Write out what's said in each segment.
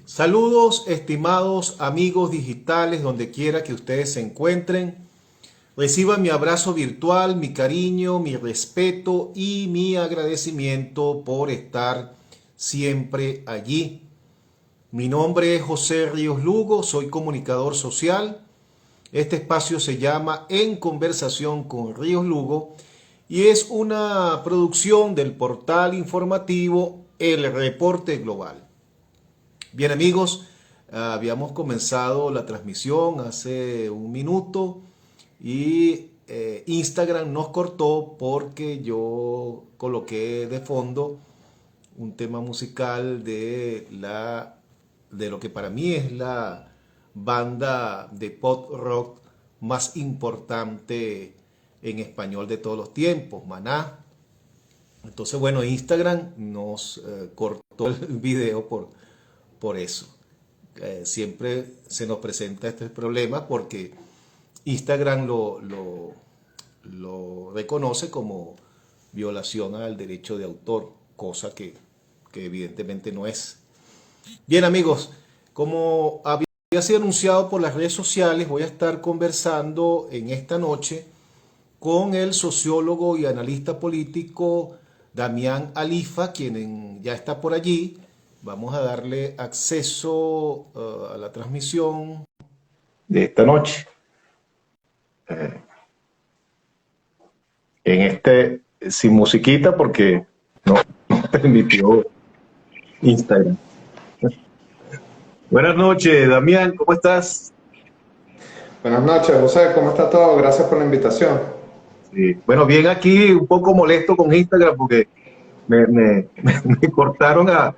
Saludos, estimados amigos digitales, donde quiera que ustedes se encuentren. Reciban mi abrazo virtual, mi cariño, mi respeto y mi agradecimiento por estar siempre allí. Mi nombre es José Ríos Lugo, soy comunicador social. Este espacio se llama En Conversación con Ríos Lugo y es una producción del portal informativo El Reporte Global. Bien amigos, habíamos comenzado la transmisión hace un minuto y Instagram nos cortó porque yo coloqué de fondo un tema musical de lo que para mí es la banda de pop rock más importante en español de todos los tiempos, Maná. Entonces, bueno, Instagram nos cortó el video por eso. Siempre se nos presenta este problema porque Instagram lo reconoce como violación al derecho de autor, cosa que evidentemente no es. Bien amigos, como había sido anunciado por las redes sociales, voy a estar conversando en esta noche con el sociólogo y analista político Damián Alifa, quien ya está por allí. Vamos a darle acceso a la transmisión de esta noche. Sin musiquita porque no permitió Instagram. Buenas noches, Damián, ¿cómo estás? Buenas noches, José, ¿cómo está todo? Gracias por la invitación. Sí. Bueno, bien aquí, un poco molesto con Instagram porque me cortaron a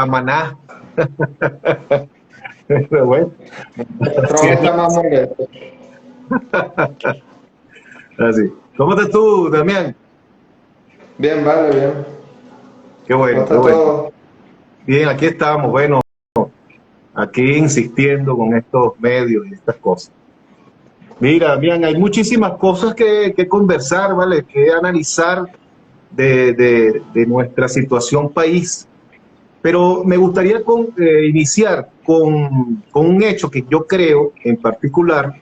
Maná. Pero bueno, Trump está más molesto. así. ¿Cómo estás tú, Damián? Bien, vale, bien. Qué ¿Cómo bueno, qué está bueno. todo? Bien, aquí estamos, bueno, aquí insistiendo con estos medios y estas cosas. Mira, Damián, hay muchísimas cosas que conversar, ¿vale? Que analizar de nuestra situación país. Pero me gustaría iniciar con un hecho que yo creo en particular,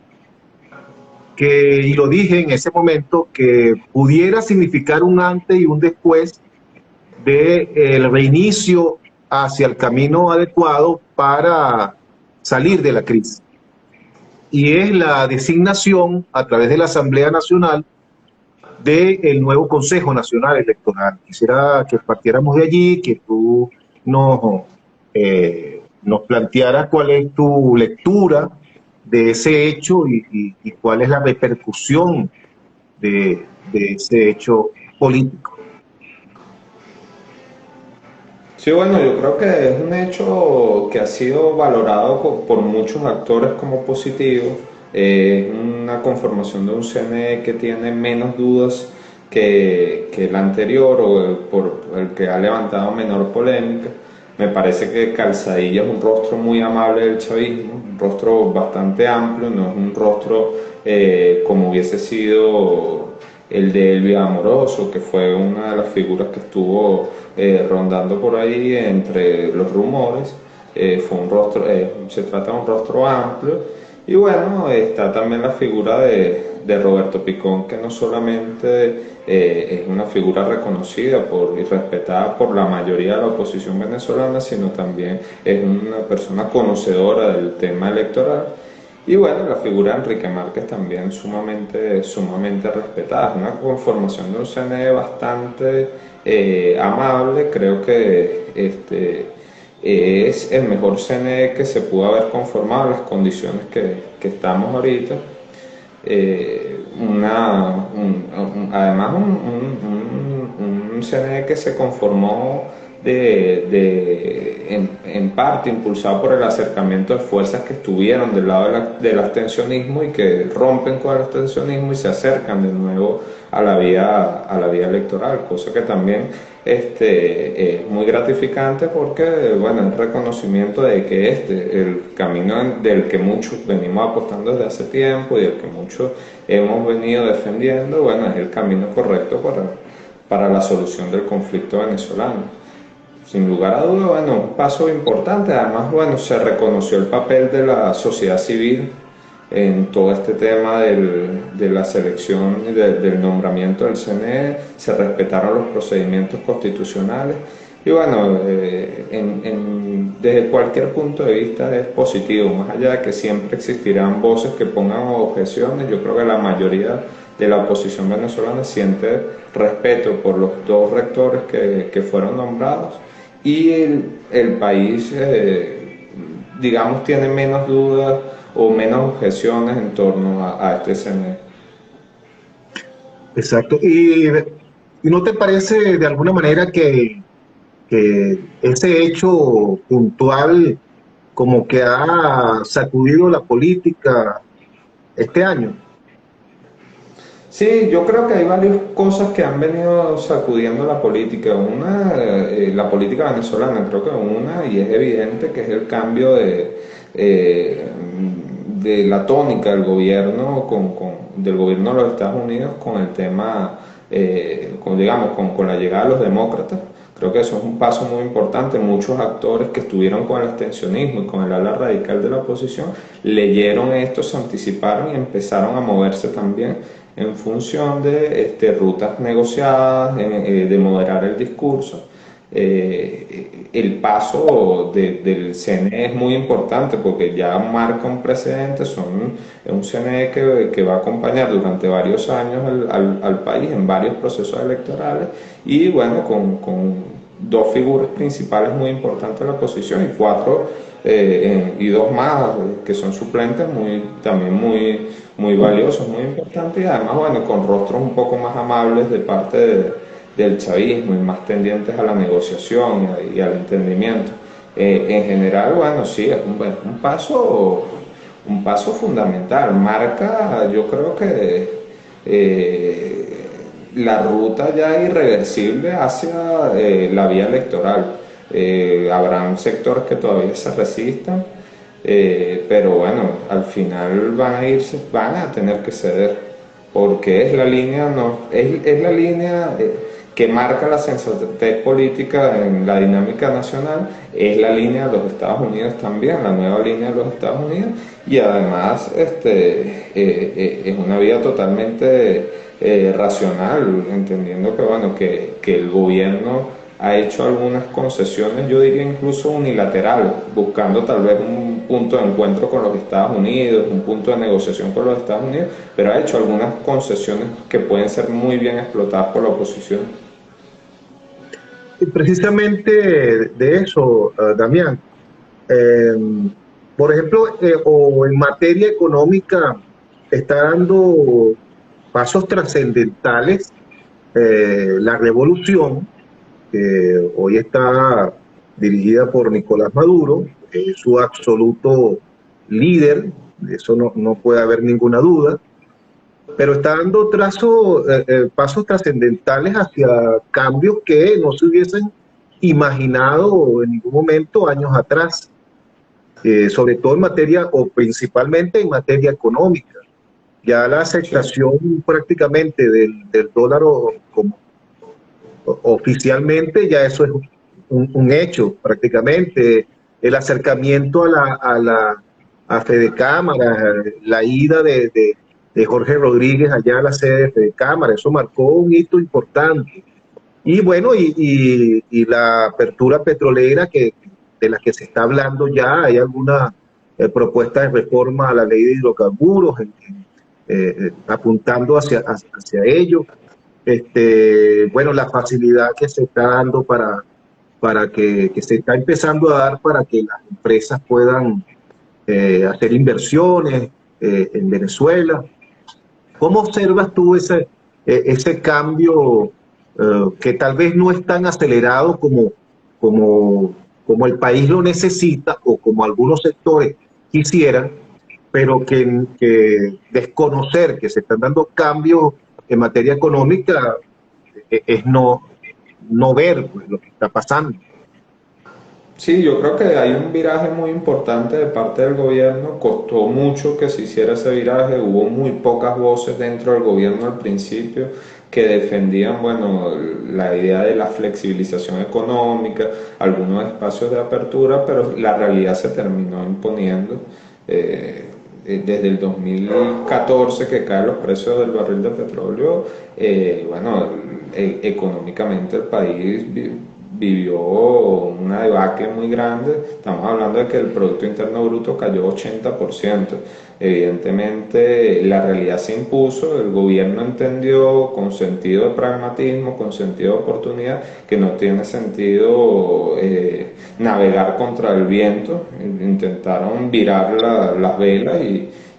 y lo dije en ese momento, que pudiera significar un antes y un después del reinicio hacia el camino adecuado para salir de la crisis. Y es la designación a través de la Asamblea Nacional del nuevo Consejo Nacional Electoral. Quisiera que partiéramos de allí, que tú nos plantearas cuál es tu lectura de ese hecho y cuál es la repercusión de ese hecho político. Sí, bueno, yo creo que es un hecho que ha sido valorado por muchos actores como positivo. Es una conformación de un CNE que tiene menos dudas que el anterior o por el que ha levantado menor polémica. Me parece que Calzadilla es un rostro muy amable del chavismo, un rostro bastante amplio, no es un rostro como hubiese sido el de Elvia Amoroso, que fue una de las figuras que estuvo rondando por ahí entre los rumores. Fue un rostro, se trata de un rostro amplio. Y bueno, está también la figura de Roberto Picón, que no solamente es una figura reconocida y respetada por la mayoría de la oposición venezolana, sino también es una persona conocedora del tema electoral. Y bueno, la figura de Enrique Márquez también sumamente respetada. Es una conformación de un CNE bastante amable. Creo que es el mejor CNE que se pudo haber conformado en las condiciones que estamos ahorita. Además, un CNE que se conformó en parte impulsado por el acercamiento de fuerzas que estuvieron del lado del abstencionismo y que rompen con el abstencionismo y se acercan de nuevo a la vía electoral, cosa que también es muy gratificante porque, bueno, es reconocimiento de que el camino del que muchos venimos apostando desde hace tiempo y del que muchos hemos venido defendiendo, bueno, es el camino correcto para la solución del conflicto venezolano. sin lugar a duda, bueno, un paso importante. Además, bueno, se reconoció el papel de la sociedad civil en todo este tema de la selección y del nombramiento del CNE, se respetaron los procedimientos constitucionales y bueno, desde cualquier punto de vista es positivo, más allá de que siempre existirán voces que pongan objeciones. Yo creo que la mayoría de la oposición venezolana siente respeto por los dos rectores que fueron nombrados y el país, digamos, tiene menos dudas o menos objeciones en torno a este CNE. Exacto. ¿Y no te parece de alguna manera que ese hecho puntual como que ha sacudido la política este año? Sí, yo creo que hay varias cosas que han venido sacudiendo la política. Una, la política venezolana, creo que una, y es evidente que es el cambio de la tónica del gobierno, del gobierno de los Estados Unidos con el tema, digamos, con la llegada de los demócratas. Creo que eso es un paso muy importante. Muchos actores que estuvieron con el abstencionismo y con el ala radical de la oposición leyeron esto, se anticiparon y empezaron a moverse también en función de rutas negociadas, de moderar el discurso. El paso del CNE es muy importante porque ya marca un precedente, es un CNE que va a acompañar durante varios años al país en varios procesos electorales y bueno, con dos figuras principales muy importantes de la oposición y y dos más que son suplentes también muy valiosos, muy importantes y además bueno, con rostros un poco más amables de parte del chavismo y más tendientes a la negociación y al entendimiento. En general, bueno, sí, es un paso fundamental, marca, yo creo que la ruta ya irreversible hacia la vía electoral. Habrán sectores que todavía se resistan, pero bueno, al final van a tener que ceder, porque es la línea, no, es la línea que marca la sensatez política en la dinámica nacional, es la línea de los Estados Unidos también, la nueva línea de los Estados Unidos, y además es una vía totalmente racional, entendiendo que, bueno, que el gobierno ha hecho algunas concesiones, yo diría incluso unilaterales, buscando tal vez un punto de encuentro con los Estados Unidos, un punto de negociación con los Estados Unidos, pero ha hecho algunas concesiones que pueden ser muy bien explotadas por la oposición. Y precisamente de eso, Damián, eh, por ejemplo, o en materia económica, está dando pasos trascendentales la revolución, que hoy está dirigida por Nicolás Maduro, es su absoluto líder, de eso no puede haber ninguna duda, pero está dando pasos trascendentales hacia cambios que no se hubiesen imaginado en ningún momento años atrás, sobre todo en materia, o principalmente en materia económica. Ya la Sí. aceptación prácticamente del dólar como oficialmente, ya eso es un hecho prácticamente. El acercamiento a Fede Cámara, la ida de Jorge Rodríguez allá a la sede de Fede Cámara, eso marcó un hito importante. Y bueno, y la apertura petrolera de la que se está hablando ya, hay alguna propuesta de reforma a la ley de hidrocarburos apuntando hacia ello. Bueno, la facilidad que se está dando que se está empezando a dar para que las empresas puedan hacer inversiones en Venezuela. ¿Cómo observas tú ese cambio que tal vez no es tan acelerado como el país lo necesita o como algunos sectores quisieran, pero que desconocer que se están dando cambios en materia económica es no ver pues, lo que está pasando? Sí, yo creo que hay un viraje muy importante de parte del gobierno. Costó mucho que se hiciera ese viraje. Hubo muy pocas voces dentro del gobierno al principio que defendían, bueno, la idea de la flexibilización económica, algunos espacios de apertura, pero la realidad se terminó imponiendo. Desde el 2014 que caen los precios del barril de petróleo, bueno, económicamente el país vivió una debacle muy grande. Estamos hablando de que el Producto Interno Bruto cayó 80%. Evidentemente la realidad se impuso, el gobierno entendió con sentido de pragmatismo, con sentido de oportunidad, que no tiene sentido navegar contra el viento. Intentaron virar las velas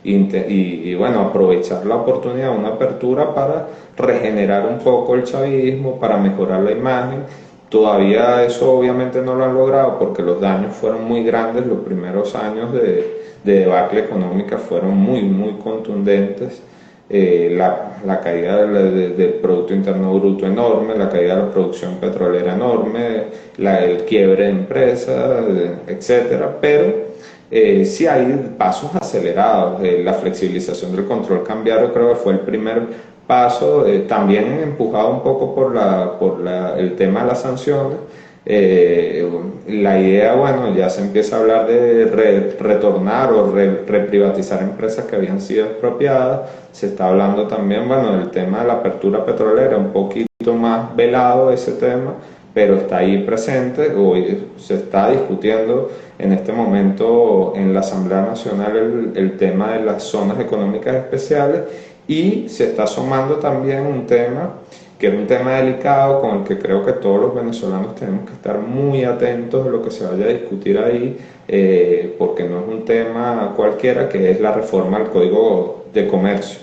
y bueno, aprovechar la oportunidad, una apertura para regenerar un poco el chavismo, para mejorar la imagen. Todavía eso obviamente no lo han logrado porque los daños fueron muy grandes. Los primeros años de debacle económica fueron muy contundentes. La caída del Producto Interno Bruto enorme, la caída de la producción petrolera enorme, el quiebre de empresas, etcétera. Pero sí hay pasos acelerados. La flexibilización del control cambiario creo que fue el primer paso, también empujado un poco por el tema de las sanciones. La idea, bueno, ya se empieza a hablar de retornar o reprivatizar empresas que habían sido expropiadas. Se está hablando también, bueno, del tema de la apertura petrolera, un poquito más velado ese tema, pero está ahí presente. Hoy se está discutiendo en este momento en la Asamblea Nacional el tema de las zonas económicas especiales, y se está sumando también un tema que es un tema delicado con el que creo que todos los venezolanos tenemos que estar muy atentos de lo que se vaya a discutir ahí, porque no es un tema cualquiera, que es la reforma al Código de Comercio.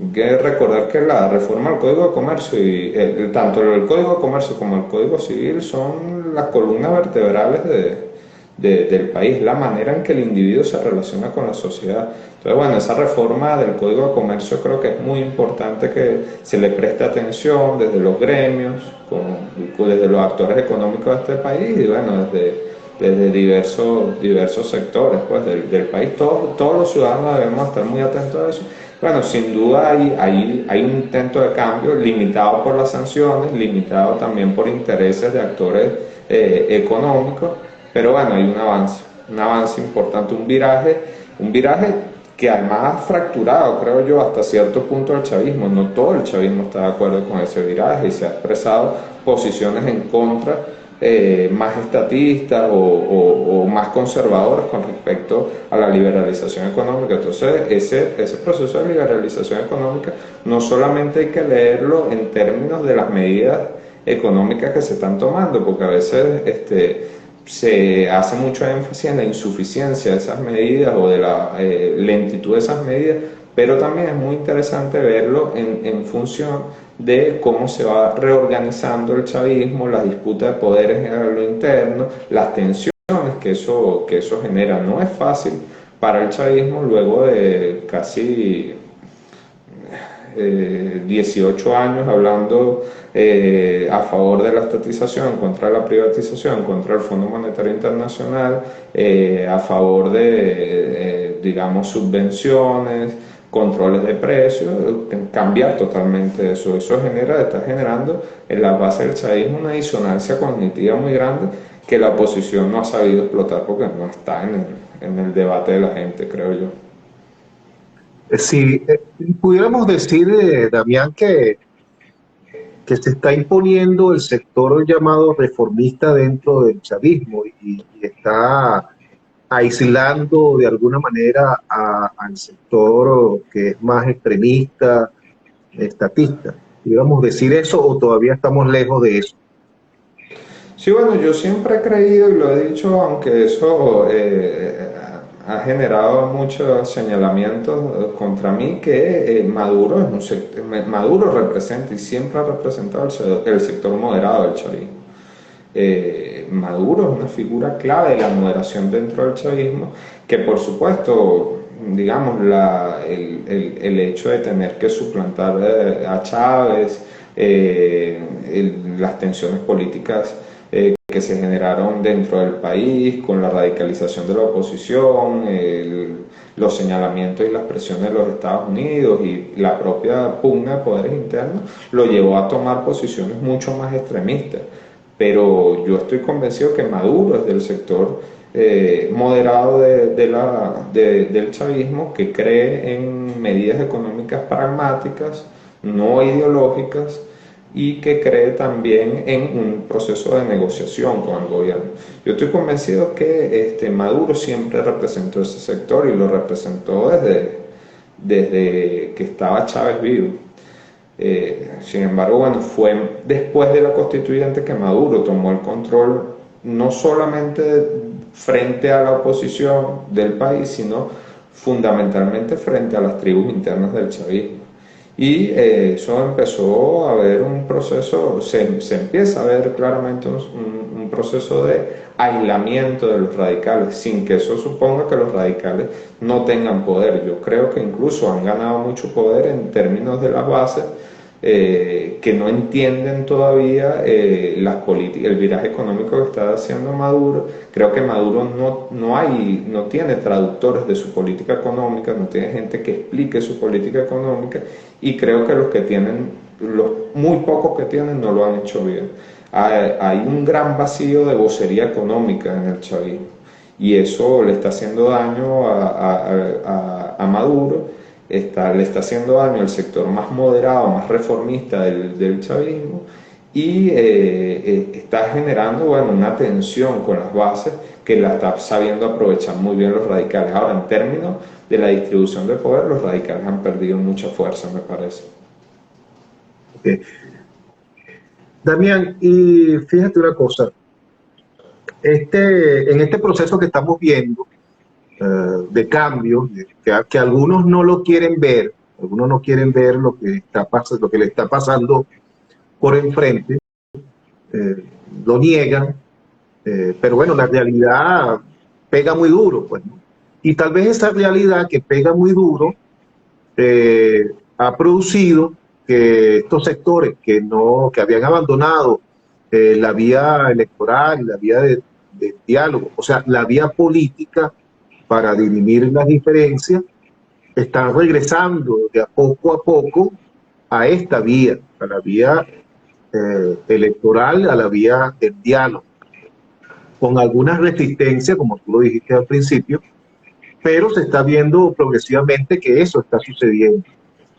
Hay que recordar que la reforma al Código de Comercio, y tanto el Código de Comercio como el Código Civil, son las columnas vertebrales del país, la manera en que el individuo se relaciona con la sociedad. Entonces, bueno, esa reforma del Código de Comercio creo que es muy importante que se le preste atención desde los gremios, desde los actores económicos de este país y bueno, desde diversos sectores pues, del país. Todos los ciudadanos debemos estar muy atentos a eso. Bueno, sin duda hay un intento de cambio limitado por las sanciones, limitado también por intereses de actores económicos, pero bueno, hay un avance importante, un viraje que además ha fracturado, creo yo, hasta cierto punto el chavismo. No todo el chavismo está de acuerdo con ese viraje y se ha expresado posiciones en contra, más estatistas o más conservadoras con respecto a la liberalización económica. Entonces, ese proceso de liberalización económica no solamente hay que leerlo en términos de las medidas económicas que se están tomando, porque a veces se hace mucho énfasis en la insuficiencia de esas medidas o de la lentitud de esas medidas, pero también es muy interesante verlo en función de cómo se va reorganizando el chavismo, las disputas de poderes en lo interno, las tensiones que eso genera. No es fácil para el chavismo luego de casi 18 años hablando a favor de la estatización, contra la privatización, contra el Fondo Monetario Internacional, a favor de digamos, subvenciones, controles de precios, cambiar totalmente eso. Eso está generando en la base del chavismo una disonancia cognitiva muy grande que la oposición no ha sabido explotar porque no está en el debate de la gente, creo yo. Si pudiéramos decir, Damián, que se está imponiendo el sector llamado reformista dentro del chavismo y está aislando de alguna manera al sector que es más extremista, estatista. ¿Pudiéramos decir eso o todavía estamos lejos de eso? Sí, bueno, yo siempre he creído y lo he dicho, aunque eso ha generado muchos señalamientos contra mí, que Maduro representa y siempre ha representado el sector moderado del chavismo. Maduro es una figura clave de la moderación dentro del chavismo, que por supuesto, digamos, el hecho de tener que suplantar a Chávez, las tensiones políticas que se generaron dentro del país con la radicalización de la oposición, los señalamientos y las presiones de los Estados Unidos y la propia pugna de poderes internos lo llevó a tomar posiciones mucho más extremistas. Pero yo estoy convencido que Maduro es del sector moderado del chavismo, que cree en medidas económicas pragmáticas, no ideológicas, y que cree también en un proceso de negociación con el gobierno. Yo estoy convencido que Maduro siempre representó ese sector y lo representó desde que estaba Chávez vivo. Sin embargo, bueno, fue después de la constituyente que Maduro tomó el control no solamente frente a la oposición del país, sino fundamentalmente frente a las tribus internas del chavismo. Y eso empezó a haber un proceso, se empieza a ver claramente un proceso de aislamiento de los radicales, sin que eso suponga que los radicales no tengan poder. Yo creo que incluso han ganado mucho poder en términos de las bases, que no entienden todavía el viraje económico que está haciendo Maduro. Creo que Maduro no tiene traductores de su política económica, no tiene gente que explique su política económica, y creo que los muy pocos que tienen no lo han hecho bien. Hay un gran vacío de vocería económica en el chavismo, y eso le está haciendo daño a Maduro. Le está haciendo daño al sector más moderado, más reformista del chavismo, y está generando, bueno, una tensión con las bases que la está sabiendo aprovechar muy bien los radicales. Ahora, en términos de la distribución de poder, los radicales han perdido mucha fuerza, me parece. Okay. Damián, y fíjate una cosa, en este proceso que estamos viendo, de cambio, que algunos no lo quieren ver, algunos no quieren ver lo que le está pasando por enfrente, lo niegan, pero bueno, la realidad pega muy duro, pues, ¿no? Y tal vez esa realidad que pega muy duro ha producido que estos sectores que habían abandonado la vía electoral, la vía de diálogo, o sea, la vía política para dirimir las diferencias, están regresando de a poco a esta vía, a la vía electoral, a la vía del diálogo, con algunas resistencias, como tú lo dijiste al principio, pero se está viendo progresivamente que eso está sucediendo.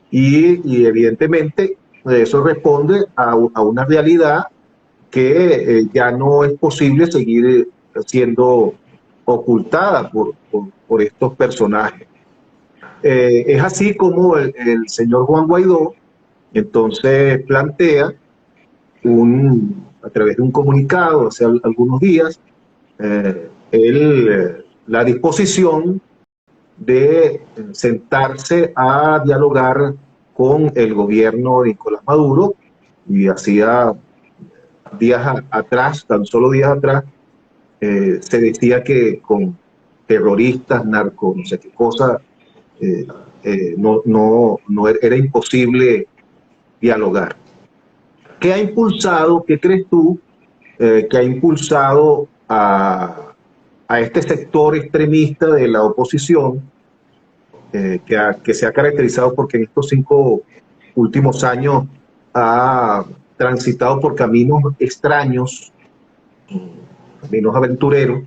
Y evidentemente eso responde a una realidad que ya no es posible seguir siendo ocultada por estos personajes. Es así como el señor Juan Guaidó entonces plantea a través de un comunicado hace algunos días la disposición de sentarse a dialogar con el gobierno de Nicolás Maduro, y hacía días atrás, tan solo días atrás, se decía que con terroristas, narcos, no sé qué cosa, no era imposible dialogar. ¿Qué ha impulsado, qué crees tú, que ha impulsado a este sector extremista de la oposición, que se ha caracterizado porque en estos 5 últimos años ha transitado por caminos extraños, caminos aventureros?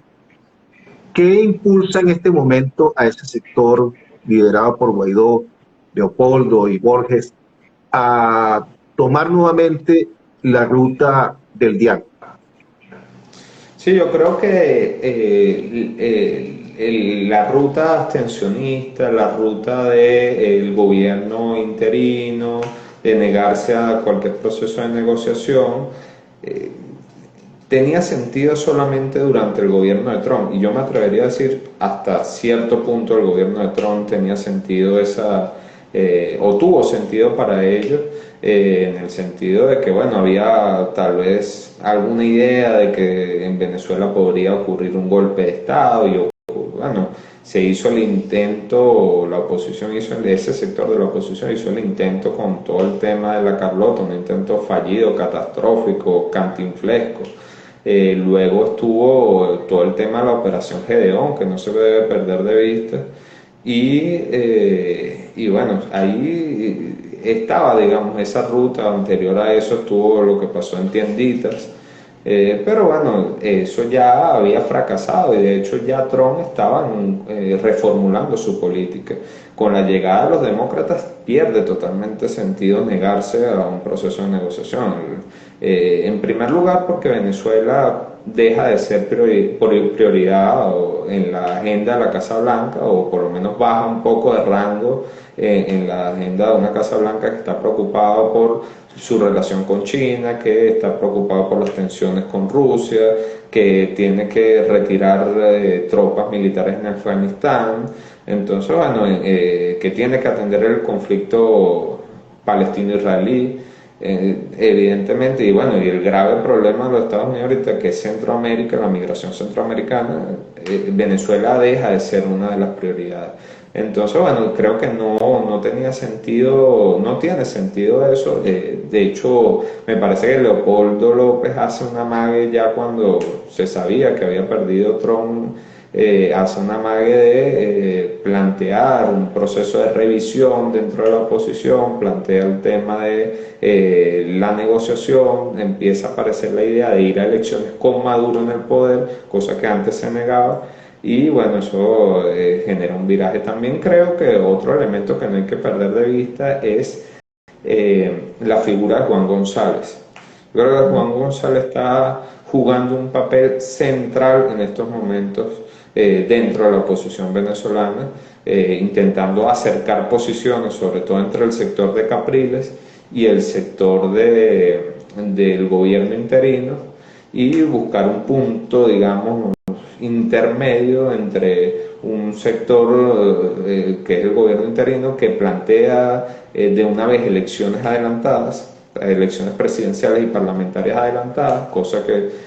¿Qué impulsa en este momento a ese sector liderado por Guaidó, Leopoldo y Borges a tomar nuevamente la ruta del diálogo? Sí, yo creo que la ruta abstencionista, la ruta del gobierno interino, de negarse a cualquier proceso de negociación, tenía sentido solamente durante el gobierno de Trump, y yo me atrevería a decir hasta cierto punto el gobierno de Trump tenía sentido o tuvo sentido para ellos, en el sentido de que, bueno, había tal vez alguna idea de que en Venezuela podría ocurrir un golpe de Estado, y bueno, se hizo el intento, la oposición ese sector de la oposición hizo el intento con todo el tema de la Carlota, un intento fallido, catastrófico, cantinflesco. Luego estuvo todo el tema de la Operación Gedeón, que no se debe perder de vista, y bueno, ahí estaba, digamos, esa ruta. Anterior a eso estuvo lo que pasó en tienditas. Pero bueno, eso ya había fracasado y de hecho ya Trump estaba reformulando su política. Con la llegada de los demócratas pierde totalmente sentido negarse a un proceso de negociación. En primer lugar porque Venezuela deja de ser prioridad en la agenda de la Casa Blanca, o por lo menos baja un poco de rango en la agenda de una Casa Blanca que está preocupada por su relación con China, que está preocupado por las tensiones con Rusia, que tiene que retirar tropas militares en Afganistán. Entonces, bueno, que tiene que atender el conflicto palestino-israelí, evidentemente. Y bueno, y el grave problema de los Estados Unidos ahorita, que es Centroamérica, la migración centroamericana. Venezuela deja de ser una de las prioridades. Entonces, bueno, creo que no tenía sentido, no tiene sentido eso. De hecho, me parece que Leopoldo López hace una amague ya cuando se sabía que había perdido Trump. Hace una amague de plantear un proceso de revisión dentro de la oposición, plantea el tema de la negociación, empieza a aparecer la idea de ir a elecciones con Maduro en el poder, cosa que antes se negaba. Y bueno, eso genera un viraje. También creo que otro elemento que no hay que perder de vista es la figura de Juan González. Yo creo que Juan González está jugando un papel central en estos momentos dentro de la oposición venezolana, intentando acercar posiciones, sobre todo entre el sector de Capriles y el sector del gobierno interino, y buscar un punto, digamos, intermedio entre un sector que es el gobierno interino, que plantea de una vez elecciones adelantadas, elecciones presidenciales y parlamentarias adelantadas, cosa que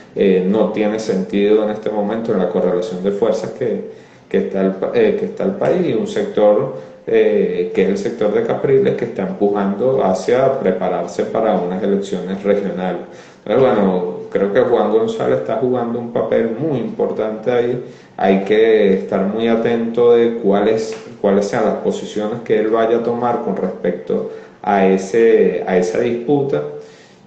no tiene sentido en este momento en la correlación de fuerzas que está el país, y un sector que es el sector de Capriles, que está empujando hacia prepararse para unas elecciones regionales. Entonces, bueno, creo que Juan González está jugando un papel muy importante ahí. Hay que estar muy atento de cuáles sean las posiciones que él vaya a tomar con respecto a esa disputa.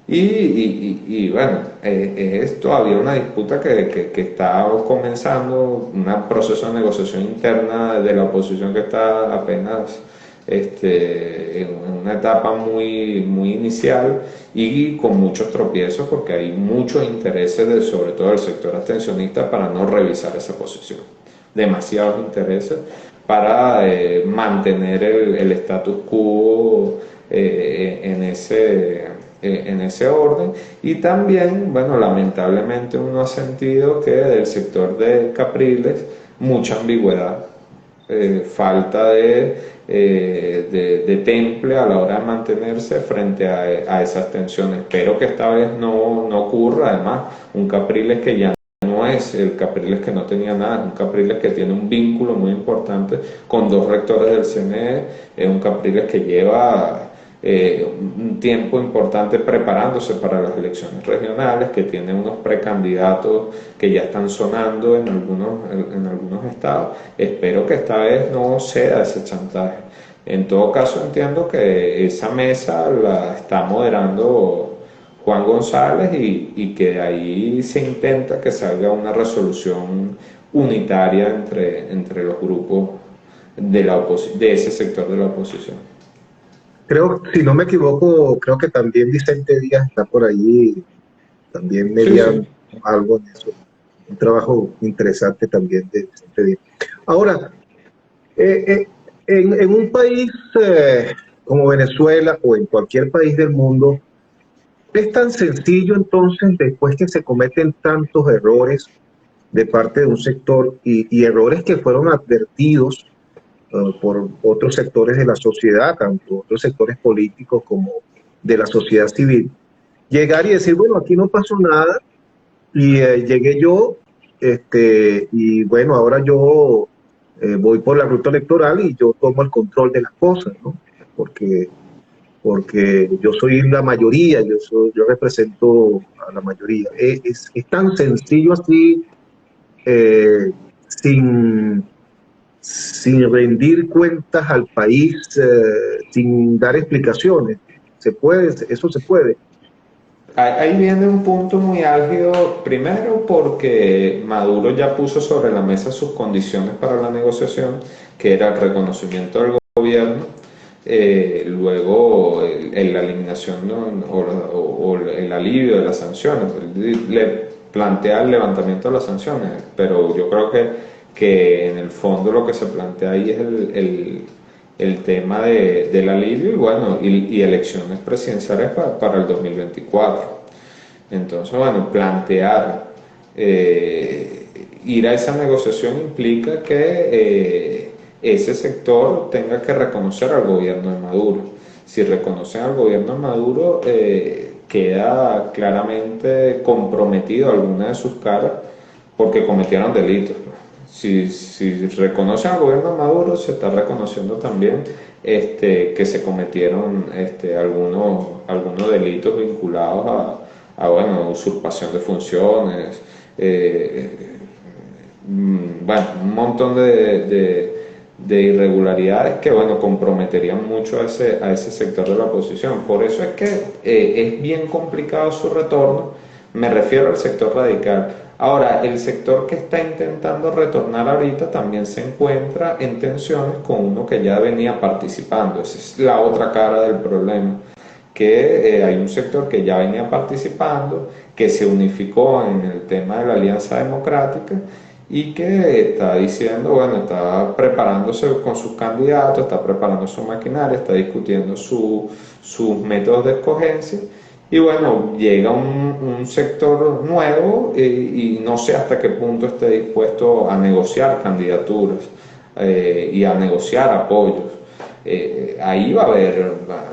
Y bueno, es todavía una disputa que está comenzando, un proceso de negociación interna de la oposición que está apenas en una etapa muy inicial, y con muchos tropiezos, porque hay muchos intereses, sobre todo del sector abstencionista, para no revisar esa posición. Demasiados intereses para mantener el status quo en ese orden. Y también, bueno, lamentablemente uno ha sentido que del sector de Capriles mucha ambigüedad, falta de temple a la hora de mantenerse frente a esas tensiones. Espero que esta vez no ocurra. Además, un Capriles que ya no es el Capriles que no tenía nada, un Capriles que tiene un vínculo muy importante con dos rectores del CNE, es un Capriles que lleva un tiempo importante preparándose para las elecciones regionales, que tiene unos precandidatos que ya están sonando en algunos estados. Espero que esta vez no sea ese chantaje. En todo caso, entiendo que esa mesa la está moderando Juan González, y que de ahí se intenta que salga una resolución unitaria entre los grupos de ese sector de la oposición. Creo, si no me equivoco, creo que también Vicente Díaz está por allí, también Sí, sí. mediando algo en eso. Un trabajo interesante también de Vicente Díaz. Ahora, en un país como Venezuela o en cualquier país del mundo, es tan sencillo entonces, después que se cometen tantos errores de parte de un sector y errores que fueron advertidos por otros sectores de la sociedad, tanto otros sectores políticos como de la sociedad civil, llegar y decir, bueno, aquí no pasó nada, y llegué yo, y bueno, ahora yo voy por la ruta electoral y yo tomo el control de las cosas, ¿no? Porque yo soy la mayoría, yo represento a la mayoría. Es tan sencillo así, eh, sin, sin rendir cuentas al país, sin dar explicaciones. Se puede, eso se puede. Ahí viene un punto muy álgido, primero porque Maduro ya puso sobre la mesa sus condiciones para la negociación, que era el reconocimiento del gobierno, luego la eliminación, ¿no? o el alivio de las sanciones. Le plantea el levantamiento de las sanciones, pero yo creo que en el fondo lo que se plantea ahí es el tema del alivio y bueno, y elecciones presidenciales para el 2024. Entonces, bueno, plantear ir a esa negociación implica que ese sector tenga que reconocer al gobierno de Maduro. Si reconocen al gobierno de Maduro, queda claramente comprometido alguna de sus caras porque cometieron delitos. Si reconocen al gobierno de Maduro, se está reconociendo también que se cometieron algunos delitos vinculados bueno, usurpación de funciones, bueno, un montón de irregularidades que, bueno, comprometerían mucho a ese sector de la oposición. Por eso es que es bien complicado su retorno, me refiero al sector radical. Ahora, el sector que está intentando retornar ahorita también se encuentra en tensiones con uno que ya venía participando. Esa es la otra cara del problema, que hay un sector que ya venía participando, que se unificó en el tema de la Alianza Democrática y que está diciendo, bueno, está preparándose con sus candidatos, está preparando su maquinaria, está discutiendo sus métodos de escogencia. Y bueno, llega un sector nuevo y no sé hasta qué punto esté dispuesto a negociar candidaturas y a negociar apoyos. Ahí va a haber,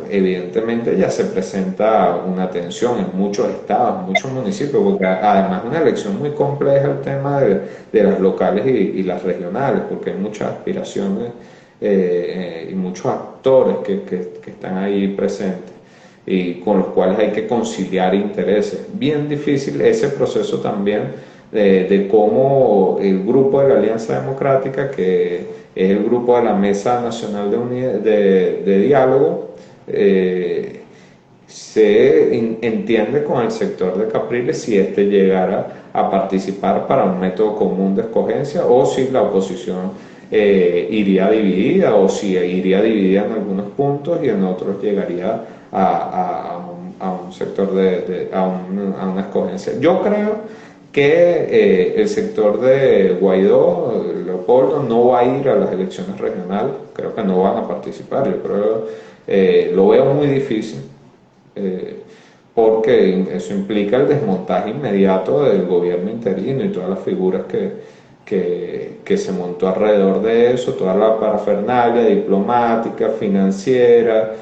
evidentemente ya se presenta una tensión en muchos estados, en muchos municipios, porque además es una elección muy compleja el tema de las locales y las regionales, porque hay muchas aspiraciones y muchos actores que están ahí presentes y con los cuales hay que conciliar intereses. Bien difícil ese proceso también de cómo el grupo de la Alianza Democrática, que es el grupo de la Mesa Nacional de Diálogo, se entiende con el sector de Capriles si éste llegara a participar para un método común de escogencia o si la oposición iría dividida o si iría dividida en algunos puntos y en otros llegaría a un sector a una escogencia. Yo creo que el sector de Guaidó, Leopoldo, no va a ir a las elecciones regionales, creo que no van a participar, yo creo, lo veo muy difícil, porque eso implica el desmontaje inmediato del gobierno interino y todas las figuras que se montó alrededor de eso, toda la parafernalia diplomática, financiera,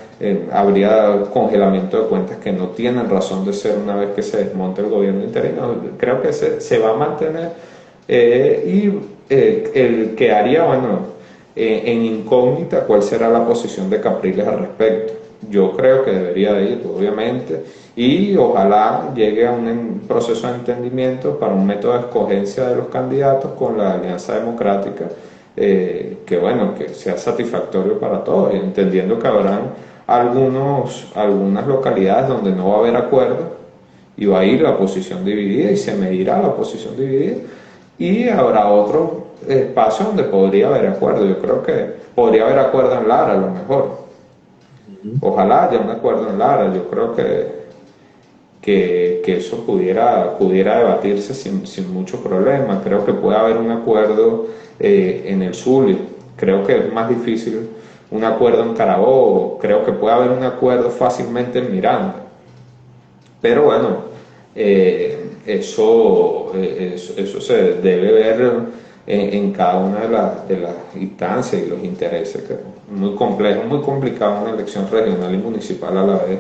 habría congelamiento de cuentas que no tienen razón de ser una vez que se desmonte el gobierno interino. Creo que se va a mantener y el que haría, bueno, en incógnita cuál será la posición de Capriles al respecto. Yo creo que debería de ir, obviamente, y ojalá llegue a un proceso de entendimiento para un método de escogencia de los candidatos con la Alianza Democrática, que bueno, que sea satisfactorio para todos, entendiendo que habrán algunas localidades donde no va a haber acuerdo y va a ir la oposición dividida y se medirá la oposición dividida, y habrá otro espacio donde podría haber acuerdo. Yo creo que podría haber acuerdo en Lara a lo mejor. Ojalá haya un acuerdo en Lara. Yo creo que eso pudiera debatirse sin mucho problema. Creo que puede haber un acuerdo en el Zulia. Creo que es más difícil un acuerdo en Carabobo. Creo que puede haber un acuerdo fácilmente en Miranda. Pero bueno, eso se debe ver en cada una de las instancias y los intereses, que es muy complejo, muy complicado una elección regional y municipal a la vez,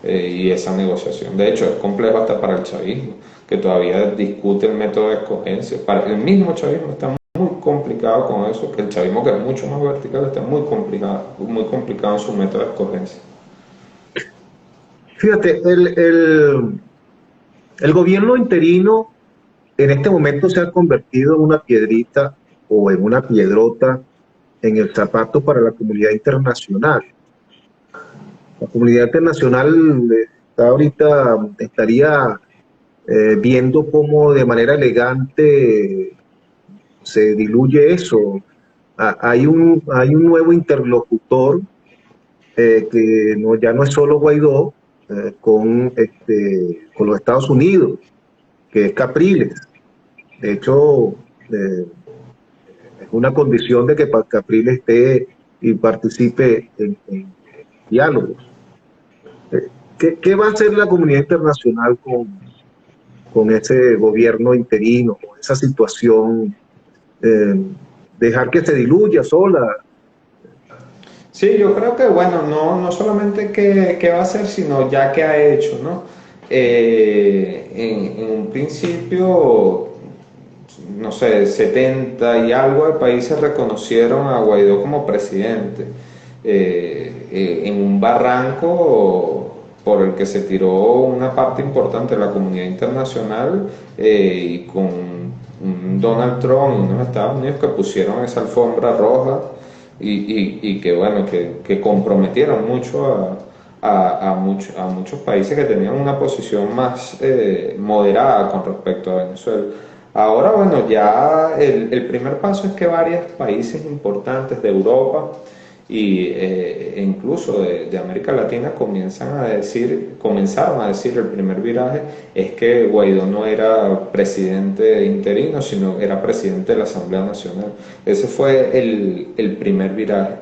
y esa negociación. De hecho, es complejo hasta para el chavismo, que todavía discute el método de escogencia. Para el mismo chavismo está muy complicado con eso, que el chavismo, que es mucho más vertical, está muy complicado en su método de escogencia. Fíjate, el gobierno interino en este momento se ha convertido en una piedrita o en una piedrota en el zapato para la comunidad internacional. La comunidad internacional está ahorita, estaría viendo cómo de manera elegante se diluye eso. Hay un nuevo interlocutor que no, ya no es solo Guaidó, con los Estados Unidos, que es Capriles. De hecho, es una condición de que Capriles esté y participe en diálogos. ¿Qué va a hacer la comunidad internacional con ese gobierno interino, con esa situación? Dejar que se diluya sola. Sí, yo creo que, bueno, no solamente qué va a hacer, sino ya qué ha hecho, ¿no? En un principio, no sé, 70 y algo de países reconocieron a Guaidó como presidente, en un barranco por el que se tiró una parte importante de la comunidad internacional, y con un Donald Trump y unos Estados Unidos que pusieron esa alfombra roja y que, bueno, que comprometieron mucho a muchos países que tenían una posición más moderada con respecto a Venezuela. Ahora, bueno, ya el primer paso es que varios países importantes de Europa e incluso de América Latina comenzaron a decir el primer viraje es que Guaidó no era presidente interino, sino era presidente de la Asamblea Nacional. Ese fue el primer viraje.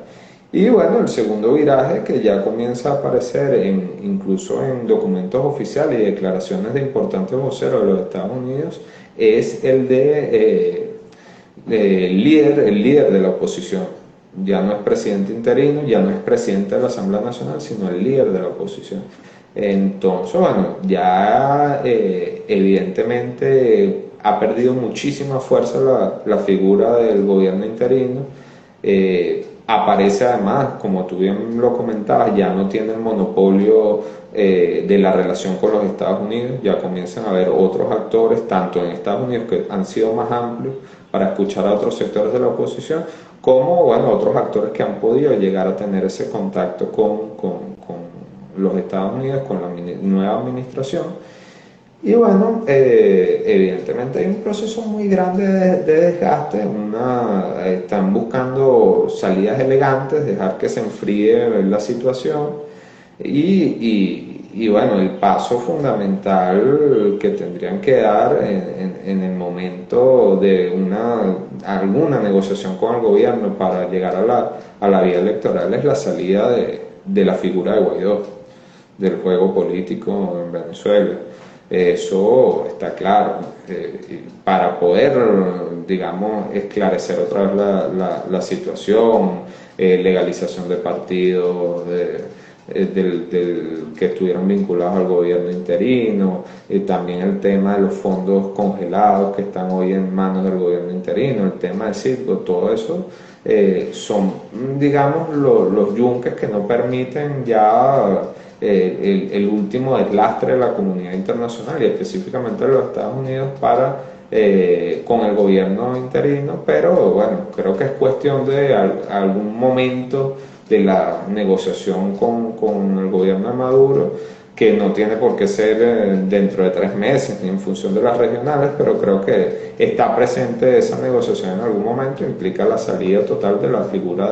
Y bueno, el segundo viraje que ya comienza a aparecer incluso en documentos oficiales y declaraciones de importantes voceros de los Estados Unidos es el el líder de la oposición. Ya no es presidente interino, ya no es presidente de la Asamblea Nacional, sino el líder de la oposición. Entonces, bueno, ya evidentemente ha perdido muchísima fuerza la figura del gobierno interino. Aparece además, como tú bien lo comentabas, ya no tiene el monopolio de la relación con los Estados Unidos, ya comienzan a haber otros actores, tanto en Estados Unidos, que han sido más amplios para escuchar a otros sectores de la oposición, como, bueno, otros actores que han podido llegar a tener ese contacto con los Estados Unidos, con la nueva administración. Y bueno, evidentemente hay un proceso muy grande de desgaste, están buscando salidas elegantes, dejar que se enfríe la situación y bueno, el paso fundamental que tendrían que dar en el momento de alguna negociación con el gobierno para llegar a la vía electoral es la salida de la figura de Guaidó, del juego político en Venezuela. Eso está claro. Para poder, digamos, esclarecer otra vez la situación, legalización de partidos, que estuvieron vinculados al gobierno interino, también el tema de los fondos congelados que están hoy en manos del gobierno interino, el tema del circo, todo eso son, digamos, los yunques que no permiten ya el último deslastre de la comunidad internacional y específicamente de los Estados Unidos con el gobierno interino, pero bueno, creo que es cuestión de algún momento de la negociación con el gobierno de Maduro, que no tiene por qué ser dentro de 3 meses ni en función de las regionales, pero creo que está presente esa negociación en algún momento, implica la salida total de la figura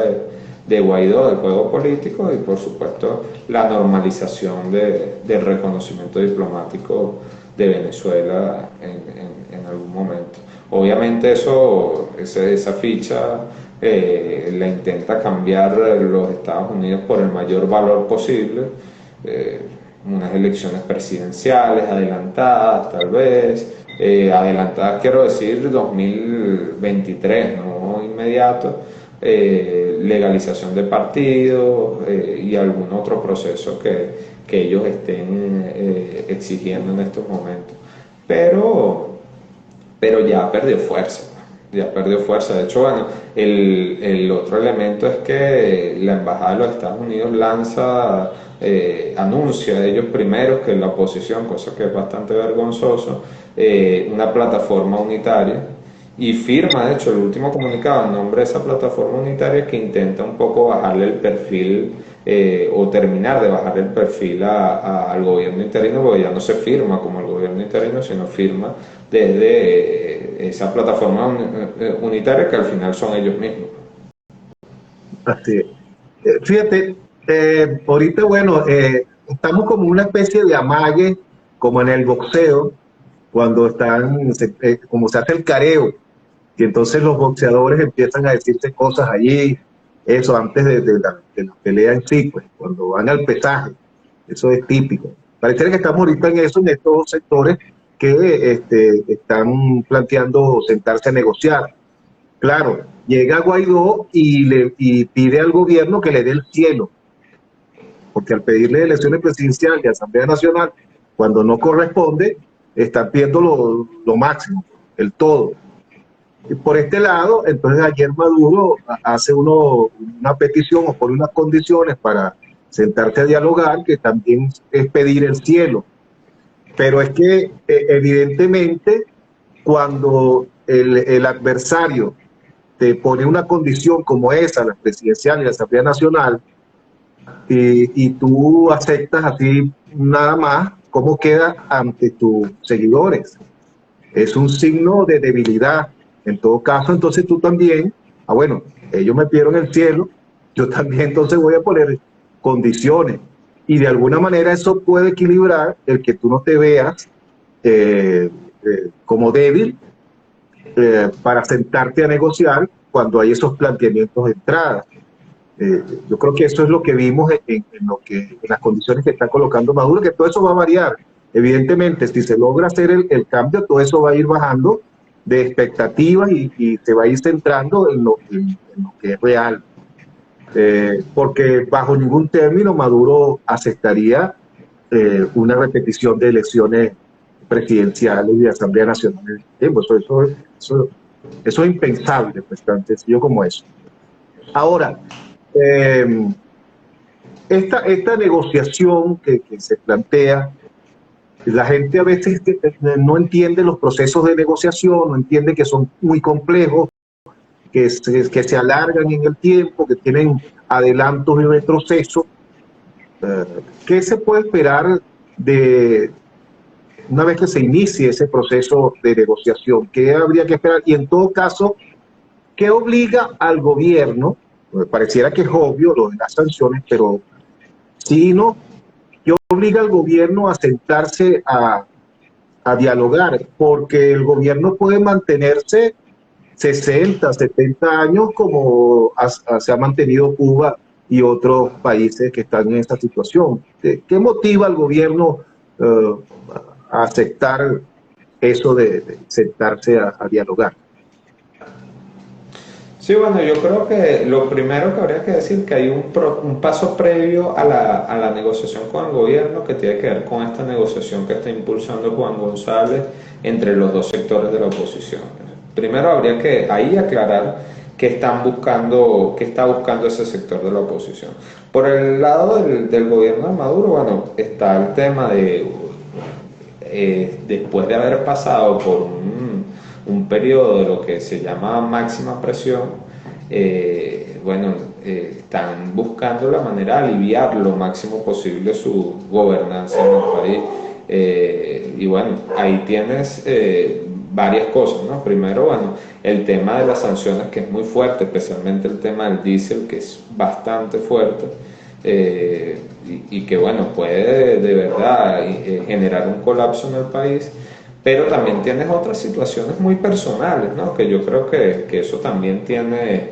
de Guaidó del juego político y por supuesto la normalización del reconocimiento diplomático de Venezuela en algún momento. Obviamente esa ficha la intenta cambiar los Estados Unidos por el mayor valor posible, unas elecciones presidenciales adelantadas tal vez, adelantadas quiero decir 2023, no inmediato, legalización de partidos y algún otro proceso que ellos estén exigiendo en estos momentos. Pero ya perdió fuerza. Ya perdió fuerza. De hecho, bueno, el otro elemento es que la Embajada de los Estados Unidos anuncia ellos primeros que la oposición, cosa que es bastante vergonzoso, una plataforma unitaria y firma, de hecho, el último comunicado en nombre de esa plataforma unitaria que intenta un poco bajarle el perfil o terminar de bajar el perfil al gobierno interino, porque ya no se firma como el gobierno interino, sino firma desde esa plataforma unitaria que al final son ellos mismos. Así es. Fíjate, ahorita, bueno, estamos como una especie de amague, como en el boxeo, cuando como se hace el careo, y entonces los boxeadores empiezan a decirse cosas allí, eso antes de la pelea en sí, pues, cuando van al pesaje, eso es típico. Parece que estamos ahorita en eso, en estos dos sectores que están planteando sentarse a negociar. Claro, llega Guaidó y pide al gobierno que le dé el cielo, porque al pedirle elecciones presidenciales y Asamblea Nacional, cuando no corresponde, están pidiendo lo máximo, el todo. Y por este lado, entonces ayer Maduro hace una petición o pone unas condiciones para sentarse a dialogar, que también es pedir el cielo. Pero es que evidentemente cuando el adversario te pone una condición como esa, la presidencial y la Asamblea Nacional, y tú aceptas así nada más, ¿cómo queda ante tus seguidores? Es un signo de debilidad. En todo caso, entonces tú también, bueno, ellos me pidieron el cielo, yo también entonces voy a poner condiciones. Y de alguna manera eso puede equilibrar el que tú no te veas como débil para sentarte a negociar cuando hay esos planteamientos de entrada. Yo creo que eso es lo que vimos en las condiciones que está colocando Maduro, que todo eso va a variar. Evidentemente, si se logra hacer el cambio, todo eso va a ir bajando de expectativas y se va a ir centrando en lo que es real. Porque bajo ningún término Maduro aceptaría una repetición de elecciones presidenciales y de Asamblea Nacional en el tiempo. Eso es impensable, pues tan sencillo como eso. Ahora, eh, esta negociación que se plantea, la gente a veces no entiende los procesos de negociación, no entiende que son muy complejos, que se alargan en el tiempo, que tienen adelantos y retrocesos. ¿Qué se puede esperar de una vez que se inicie ese proceso de negociación? ¿Qué habría que esperar? Y en todo caso, ¿qué obliga al gobierno? Pues pareciera que es obvio lo de las sanciones, pero si no, ¿qué obliga al gobierno a sentarse a dialogar? Porque el gobierno puede mantenerse 60, 70 años como se ha mantenido Cuba y otros países que están en esta situación. ¿Qué motiva al gobierno eh, a aceptar eso de sentarse a dialogar? Sí, bueno, yo creo que lo primero que habría que decir que hay un paso previo a la negociación con el gobierno que tiene que ver con esta negociación que está impulsando Juan González entre los dos sectores de la oposición. Primero habría que ahí aclarar qué está buscando ese sector de la oposición. Por el lado del gobierno de Maduro, bueno, está el tema de después de haber pasado por un periodo de lo que se llama máxima presión, están buscando la manera de aliviar lo máximo posible su gobernanza en el país. Y bueno, ahí tienes varias cosas, ¿no? Primero, bueno, el tema de las sanciones que es muy fuerte, especialmente el tema del diésel que es bastante fuerte. Y que bueno, puede de verdad generar un colapso en el país, pero también tienes otras situaciones muy personales, ¿no? Que yo creo que eso también tiene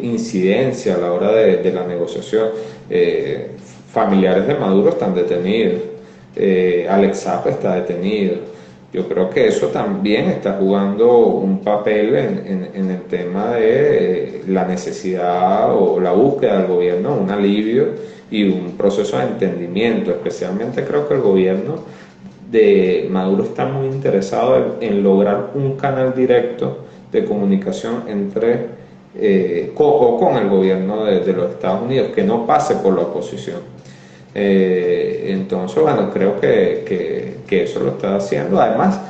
incidencia a la hora de la negociación. Familiares de Maduro están detenidos, Alex Saab está detenido. Yo creo que eso también está jugando un papel en el tema de la necesidad o la búsqueda del gobierno, un alivio y un proceso de entendimiento. Especialmente creo que el gobierno de Maduro está muy interesado en lograr un canal directo de comunicación entre con el gobierno de los Estados Unidos, que no pase por la oposición. Entonces, bueno, creo que eso lo está haciendo. Además,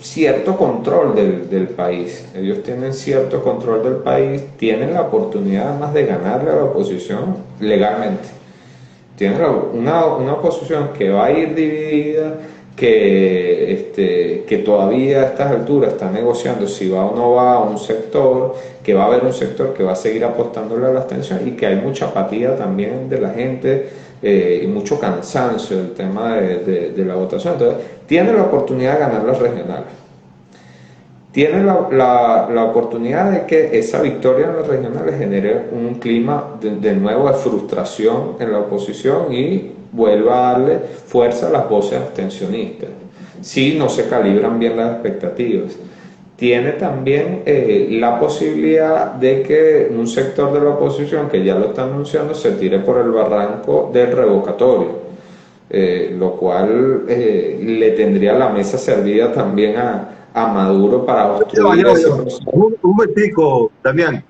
cierto control del país. Ellos tienen cierto control del país, tienen la oportunidad además de ganarle a la oposición legalmente. Tienen una oposición que va a ir dividida, que todavía a estas alturas está negociando si va o no va a un sector, que va a haber un sector que va a seguir apostándole a la abstención y que hay mucha apatía también de la gente y mucho cansancio del tema de la votación. Entonces, tiene la oportunidad de ganar las regionales. Tiene la oportunidad de que esa victoria en las regionales genere un clima de nuevo de frustración en la oposición y vuelva a darle fuerza a las voces abstencionistas, si no se calibran bien las expectativas. Tiene también la posibilidad de que un sector de la oposición, que ya lo está anunciando, se tire por el barranco del revocatorio, lo cual le tendría la mesa servida también a Maduro para obstruir ese proceso. Un momentico, Damián.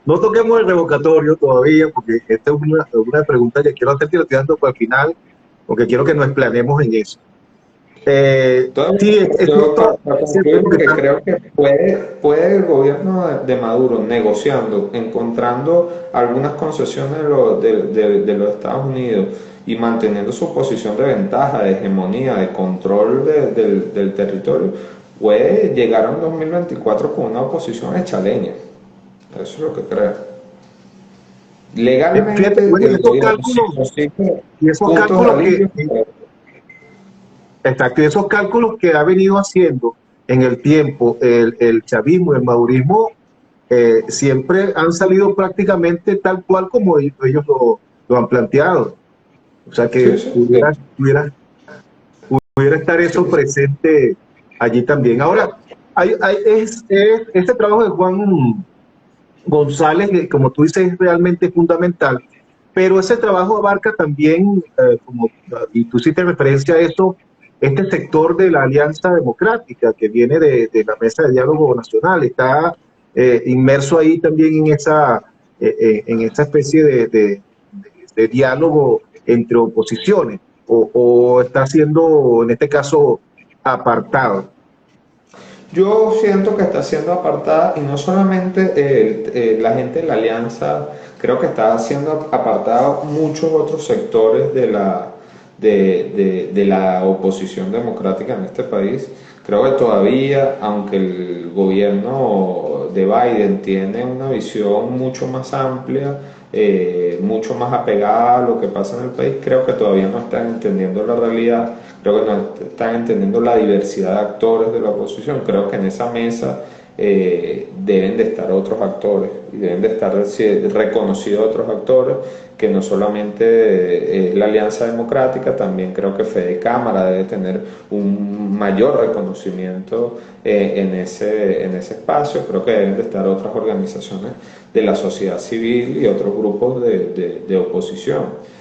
No toquemos el revocatorio todavía, porque esta es una pregunta que quiero hacerte y la estoy dando para el final, porque quiero que nos explanemos en eso. Sí, es Yo justo. para concluir, porque creo que puede el gobierno de Maduro, negociando, encontrando algunas concesiones de los Estados Unidos y manteniendo su posición de ventaja, de hegemonía, de control del territorio, puede llegar a un 2024 con una oposición hecha leña. Eso es lo que creo. Legalmente, Fíjate, bueno, el esos gobierno cálculos, sí y esos puntos de cálculos alivio. exacto, y esos cálculos que ha venido haciendo en el tiempo el chavismo y el madurismo, siempre han salido prácticamente tal cual como ellos lo han planteado. O sea que Sí, sí, pudiera estar eso sí. presente allí también. Ahora, este trabajo de Juan González, como tú dices, es realmente fundamental, pero ese trabajo abarca también, y tú hiciste referencia a eso, este sector de la Alianza Democrática que viene de la Mesa de Diálogo Nacional, está inmerso ahí también en esa especie de diálogo entre oposiciones, o está siendo, en este caso, apartado. Yo siento que está siendo apartada y no solamente la gente de la alianza, creo que está siendo apartado muchos otros sectores de la oposición democrática en este país. Creo que todavía, aunque el gobierno de Biden tiene una visión mucho más amplia, mucho más apegada a lo que pasa en el país, creo que todavía no están entendiendo la realidad, creo que no están entendiendo la diversidad de actores de la oposición. Creo que en esa mesa deben de estar otros actores y deben de estar reconocidos otros actores, que no solamente es la Alianza Democrática, también creo que Fede Cámara debe tener un mayor reconocimiento en ese espacio. Creo que deben de estar otras organizaciones de la sociedad civil y otros grupos de oposición.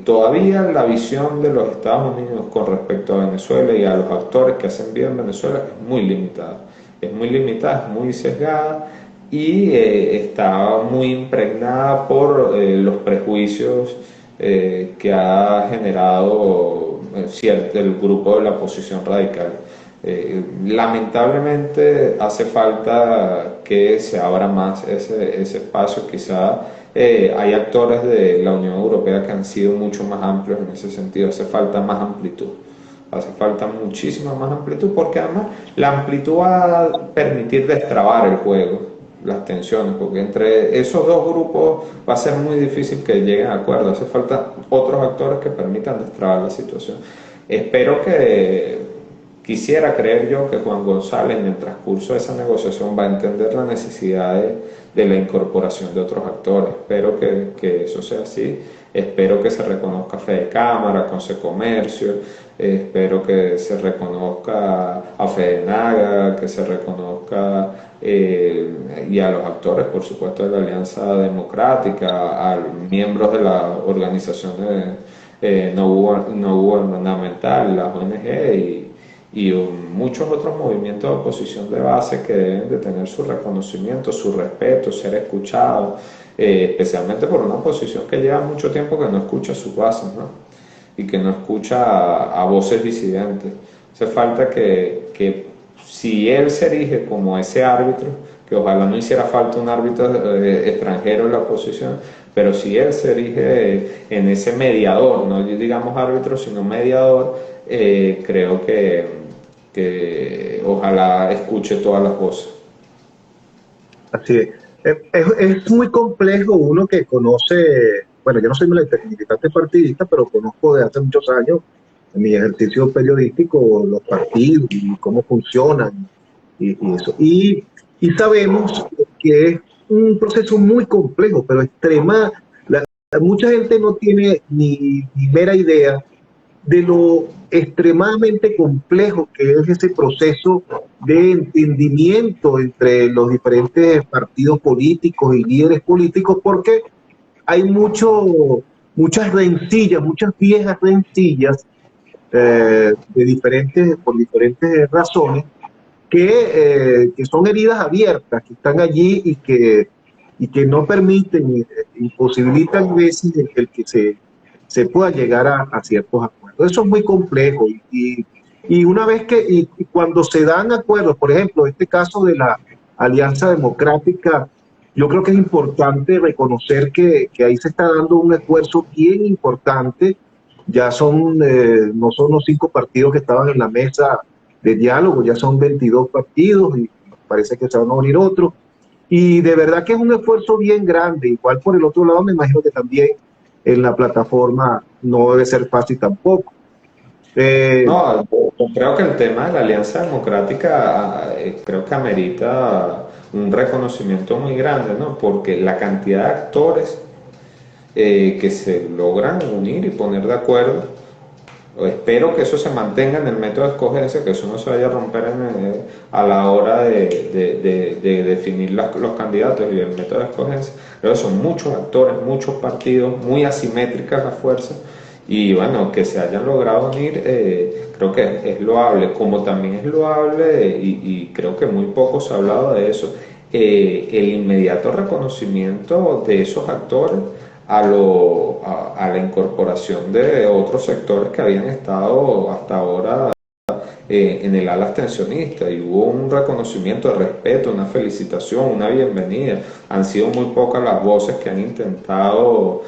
Todavía la visión de los Estados Unidos con respecto a Venezuela y a los actores que hacen bien en Venezuela es muy limitada. Es muy limitada, es muy sesgada y está muy impregnada por los prejuicios que ha generado el grupo de la oposición radical. Lamentablemente hace falta que se abra más ese espacio. Quizá hay actores de la Unión Europea que han sido mucho más amplios en ese sentido. Hace falta más amplitud. Hace falta muchísima más amplitud, porque además la amplitud va a permitir destrabar el juego, las tensiones, porque entre esos dos grupos va a ser muy difícil que lleguen a acuerdo. Hace falta otros actores que permitan destrabar la situación. Espero que, quisiera creer yo, que Juan González en el transcurso de esa negociación va a entender la necesidad de la incorporación de otros actores. Espero que eso sea así. Espero que se reconozca Fede Cámara, Comercio, espero que se reconozca a Fede Naga, que se reconozca y a los actores, por supuesto, de la Alianza Democrática, a miembros de las organizaciones no gubernamentales, las ONG y muchos otros movimientos de oposición de base que deben de tener su reconocimiento, su respeto, ser escuchados, especialmente por una oposición que lleva mucho tiempo que no escucha a sus bases, ¿no? Y que no escucha a voces disidentes. O Hace falta que si él se erige como ese árbitro, que ojalá no hiciera falta un árbitro extranjero en la oposición, pero si él se erige en ese mediador, no digamos árbitro, sino mediador, creo que ojalá escuche todas las voces. Así es. Es muy complejo uno que conoce, bueno, yo no soy militante partidista, pero conozco de hace muchos años en mi ejercicio periodístico los partidos y cómo funcionan y eso. Y sabemos que es un proceso muy complejo, pero mucha gente no tiene ni mera idea de lo extremadamente complejo que es ese proceso de entendimiento entre los diferentes partidos políticos y líderes políticos, porque hay muchas rencillas, muchas viejas rencillas por diferentes razones, que son heridas abiertas, que están allí y que no permiten, imposibilitan a veces el que se pueda llegar a ciertos acuerdos. Eso es muy complejo y una vez y cuando se dan acuerdos, por ejemplo, este caso de la Alianza Democrática, yo creo que es importante reconocer que ahí se está dando un esfuerzo bien importante. Ya no son los 5 partidos que estaban en la mesa de diálogo, ya son 22 partidos y parece que se van a unir otros. Y de verdad que es un esfuerzo bien grande. Igual por el otro lado, me imagino que también en la plataforma no debe ser fácil tampoco. No, yo creo que el tema de la Alianza Democrática creo que amerita un reconocimiento muy grande, ¿no? Porque la cantidad de actores que se logran unir y poner de acuerdo, espero que eso se mantenga en el método de escogencia, que eso no se vaya a romper a la hora de definir los candidatos y el método de escogencia. Creo que son muchos actores, muchos partidos, muy asimétricas las fuerzas. Y bueno, que se hayan logrado unir, creo que es loable, como también es loable, y creo que muy poco se ha hablado de eso, el inmediato reconocimiento de esos actores a la incorporación de otros sectores que habían estado hasta ahora en el ala abstencionista, y hubo un reconocimiento de respeto, una felicitación, una bienvenida. Han sido muy pocas las voces que han intentado,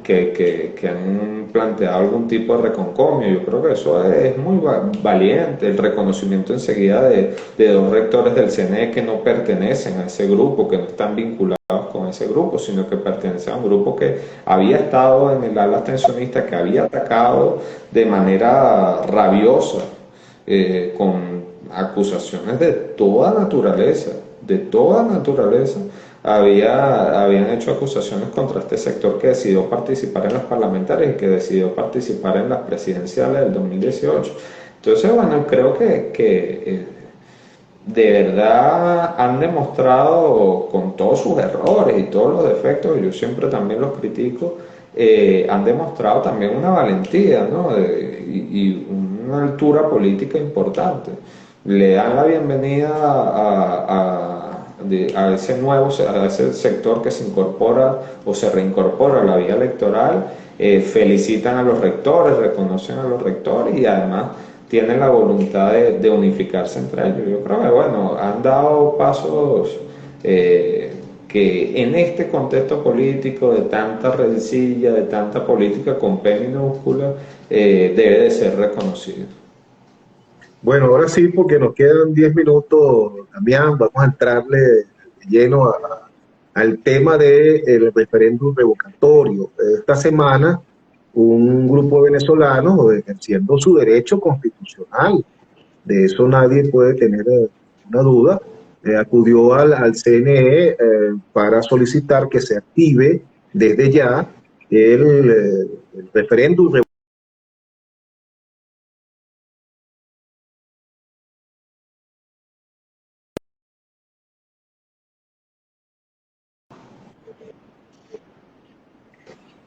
que han planteado algún tipo de reconcomio. Yo creo que eso es muy valiente, el reconocimiento enseguida de 2 rectores del CNE que no pertenecen a ese grupo, que no están vinculados con ese grupo, sino que pertenece a un grupo que había estado en el ala abstencionista, que había atacado de manera rabiosa, con acusaciones de toda naturaleza, habían hecho acusaciones contra este sector que decidió participar en las parlamentarias y que decidió participar en las presidenciales del 2018. Entonces, bueno, creo que de verdad han demostrado, con todos sus errores y todos los defectos, y yo siempre también los critico, han demostrado también una valentía, ¿no? Y una altura política importante. Le dan la bienvenida a ese sector que se incorpora o se reincorpora a la vía electoral, felicitan a los rectores, reconocen a los rectores y además tienen la voluntad de unificarse entre ellos. Yo creo que, bueno, han dado pasos que en este contexto político de tanta rencilla, de tanta política con P minúscula, debe de ser reconocido. Bueno, ahora sí, porque nos quedan 10 minutos, Damián, vamos a entrarle de lleno al tema del referéndum revocatorio. Esta semana, un grupo de venezolanos ejerciendo su derecho constitucional, de eso nadie puede tener una duda, acudió al CNE para solicitar que se active desde ya el referéndum revocatorio.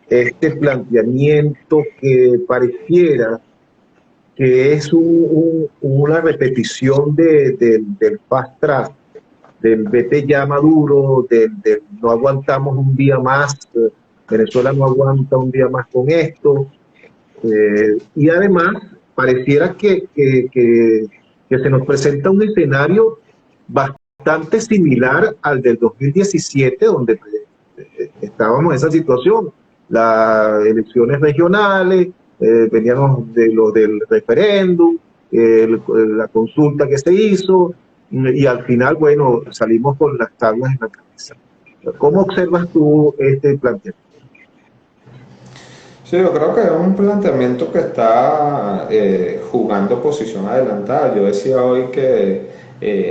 Este planteamiento que pareciera que es una repetición del fast track, del vete ya Maduro, del no aguantamos un día más, Venezuela no aguanta un día más con esto, y además pareciera que se nos presenta un escenario bastante similar al del 2017, donde estábamos en esa situación. Las elecciones regionales, veníamos de lo del referéndum, la consulta que se hizo, y al final, bueno, salimos con las tablas en la cabeza. ¿Cómo observas tú este planteamiento? Sí, yo creo que es un planteamiento que está jugando posición adelantada. Yo decía hoy que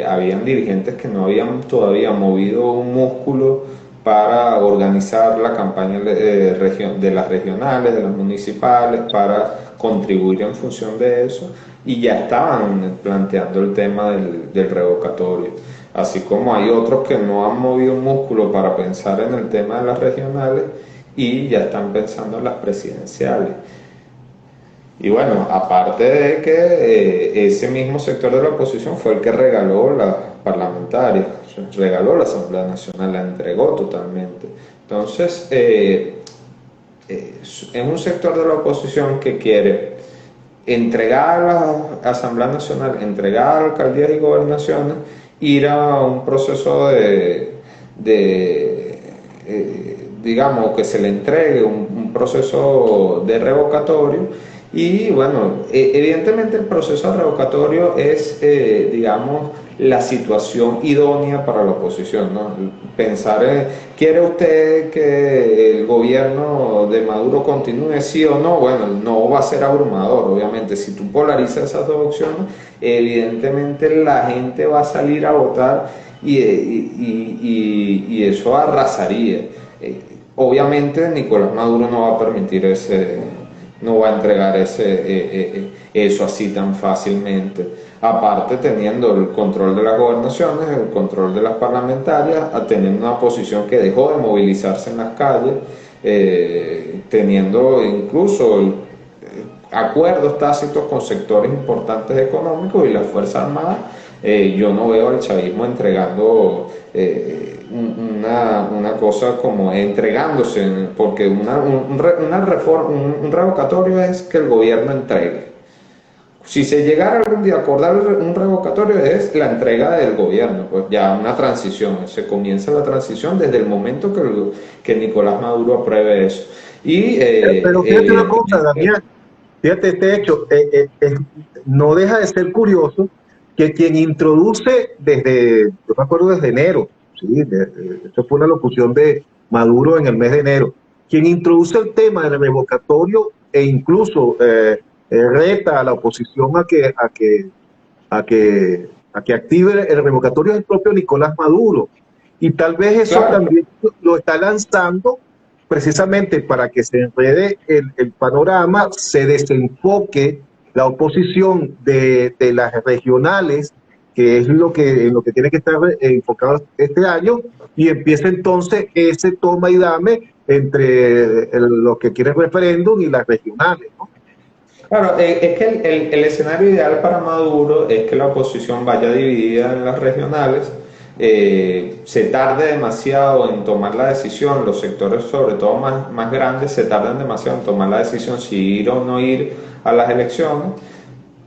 habían dirigentes que no habían todavía movido un músculo para organizar la campaña de las regionales, de las municipales, para contribuir en función de eso, y ya estaban planteando el tema del revocatorio. Así como hay otros que no han movido un músculo para pensar en el tema de las regionales y ya están pensando en las presidenciales. Y bueno, aparte de que ese mismo sector de la oposición fue el que regaló las parlamentarias, regaló la Asamblea Nacional, la entregó totalmente. Entonces, es un sector de la oposición que quiere entregar a la Asamblea Nacional, entregar a alcaldías y gobernaciones, ir a un proceso digamos, que se le entregue un proceso de revocatorio. Y bueno, evidentemente el proceso revocatorio es, digamos, la situación idónea para la oposición, ¿no? Pensar, ¿quiere usted que el gobierno de Maduro continúe, sí o no? Bueno, no va a ser abrumador, obviamente. Si tú polarizas esas dos opciones, evidentemente la gente va a salir a votar y eso arrasaría. Obviamente Nicolás Maduro no va a permitir no va a entregar eso así tan fácilmente. Aparte, teniendo el control de las gobernaciones, el control de las parlamentarias, teniendo una posición que dejó de movilizarse en las calles, teniendo incluso acuerdos tácitos con sectores importantes económicos y las Fuerzas Armadas. Yo no veo al chavismo entregando una cosa como entregándose, porque una reforma, un revocatorio es que el gobierno entregue. Si se llegara algún día a acordar un revocatorio es la entrega del gobierno, pues ya una transición, se comienza la transición desde el momento que Nicolás Maduro apruebe eso. Y Pero fíjate una cosa, Damián, fíjate este hecho, no deja de ser curioso que quien introduce yo me acuerdo desde enero, ¿sí? Esto fue una locución de Maduro en el mes de enero, quien introduce el tema del revocatorio e incluso reta a la oposición a que active el revocatorio es el propio Nicolás Maduro. Y tal vez eso claro, también lo está lanzando precisamente para que se enrede el panorama, se desenfoque la oposición de las regionales, que es en lo que tiene que estar enfocado este año, y empiece entonces ese toma y dame entre los que quieren referéndum y las regionales, ¿no? claro, es que el escenario ideal para Maduro es que la oposición vaya dividida en las regionales, se tarde demasiado en tomar la decisión, los sectores sobre todo más grandes se tardan demasiado en tomar la decisión si ir o no ir a las elecciones,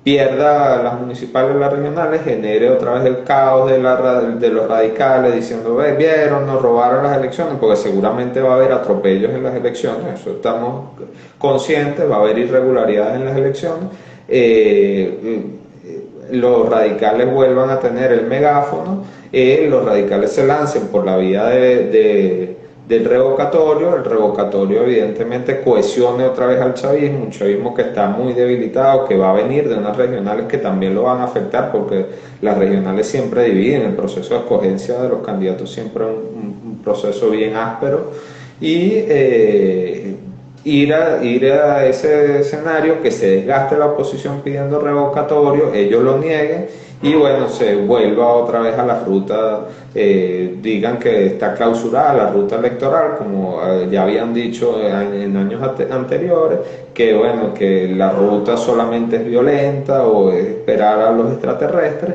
pierda las municipales, las regionales, genere otra vez el caos de los radicales diciendo, vieron, nos robaron las elecciones, porque seguramente va a haber atropellos en las elecciones, eso estamos conscientes, va a haber irregularidades en las elecciones, los radicales vuelvan a tener el megáfono, los radicales se lancen por la vía del revocatorio, el revocatorio evidentemente cohesione otra vez al chavismo, un chavismo que está muy debilitado, que va a venir de unas regionales que también lo van a afectar, porque las regionales siempre dividen, el proceso de escogencia de los candidatos siempre es un proceso bien áspero, y ir a ese escenario, que se desgaste la oposición pidiendo revocatorio, ellos lo nieguen y bueno, se vuelva otra vez a la ruta, digan que está clausurada la ruta electoral, como ya habían dicho en años anteriores, que bueno, que la ruta solamente es violenta o esperar a los extraterrestres,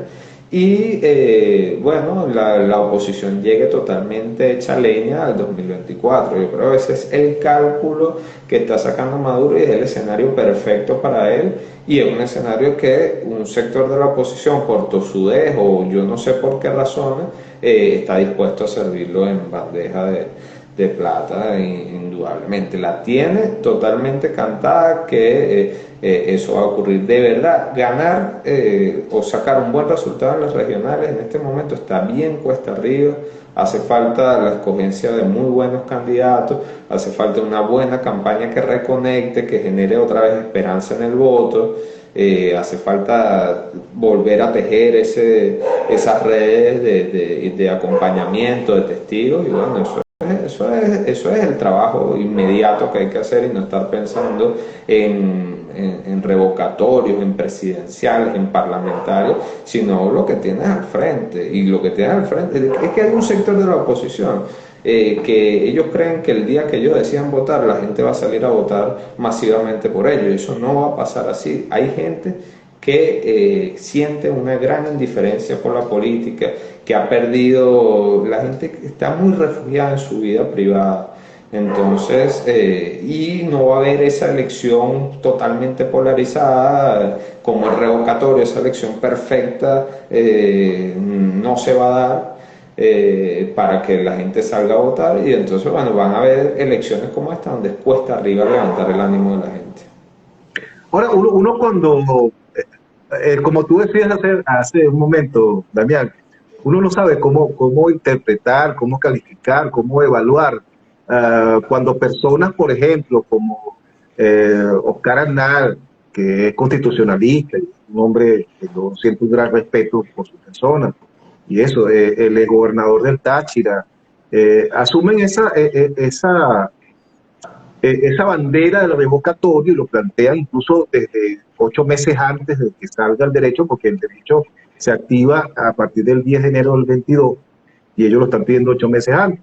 y bueno, la oposición llegue totalmente hecha leña al 2024. Yo creo que ese es el cálculo que está sacando Maduro y es el escenario perfecto para él, y es un escenario que un sector de la oposición, por tosudez o yo no sé por qué razones, está dispuesto a servirlo en bandeja de plata, indudablemente. La tiene totalmente cantada que eso va a ocurrir. De verdad, ganar o sacar un buen resultado en las regionales en este momento está bien cuesta arriba. Hace falta la escogencia de muy buenos candidatos, hace falta una buena campaña que reconecte, que genere otra vez esperanza en el voto. Hace falta volver a tejer esas redes de acompañamiento, de testigos, y bueno, eso es el trabajo inmediato que hay que hacer, y no estar pensando en revocatorios, en presidenciales, en parlamentarios, sino lo que tienes al frente. Y lo que tienes al frente es que hay un sector de la oposición que ellos creen que el día que ellos decidan votar, la gente va a salir a votar masivamente por ellos. Eso no va a pasar así. Hay gente que siente una gran indiferencia por la política, que ha perdido, la gente está muy refugiada en su vida privada. Entonces, y no va a haber esa elección totalmente polarizada como el revocatorio, esa elección perfecta no se va a dar para que la gente salga a votar, y entonces, bueno, van a haber elecciones como esta donde es cuesta arriba levantar el ánimo de la gente. Ahora, uno cuando, como tú decías hace un momento, Damián, uno no sabe cómo interpretar, cómo calificar, cómo evaluar cuando personas, por ejemplo, como Oscar Aznar, que es constitucionalista, un hombre que yo siento un gran respeto por su persona, y eso, el exgobernador del Táchira, asumen esa bandera del revocatorio y lo plantean incluso desde 8 meses antes de que salga el derecho, porque el derecho se activa a partir del 10 de enero del 22 y ellos lo están pidiendo 8 meses antes.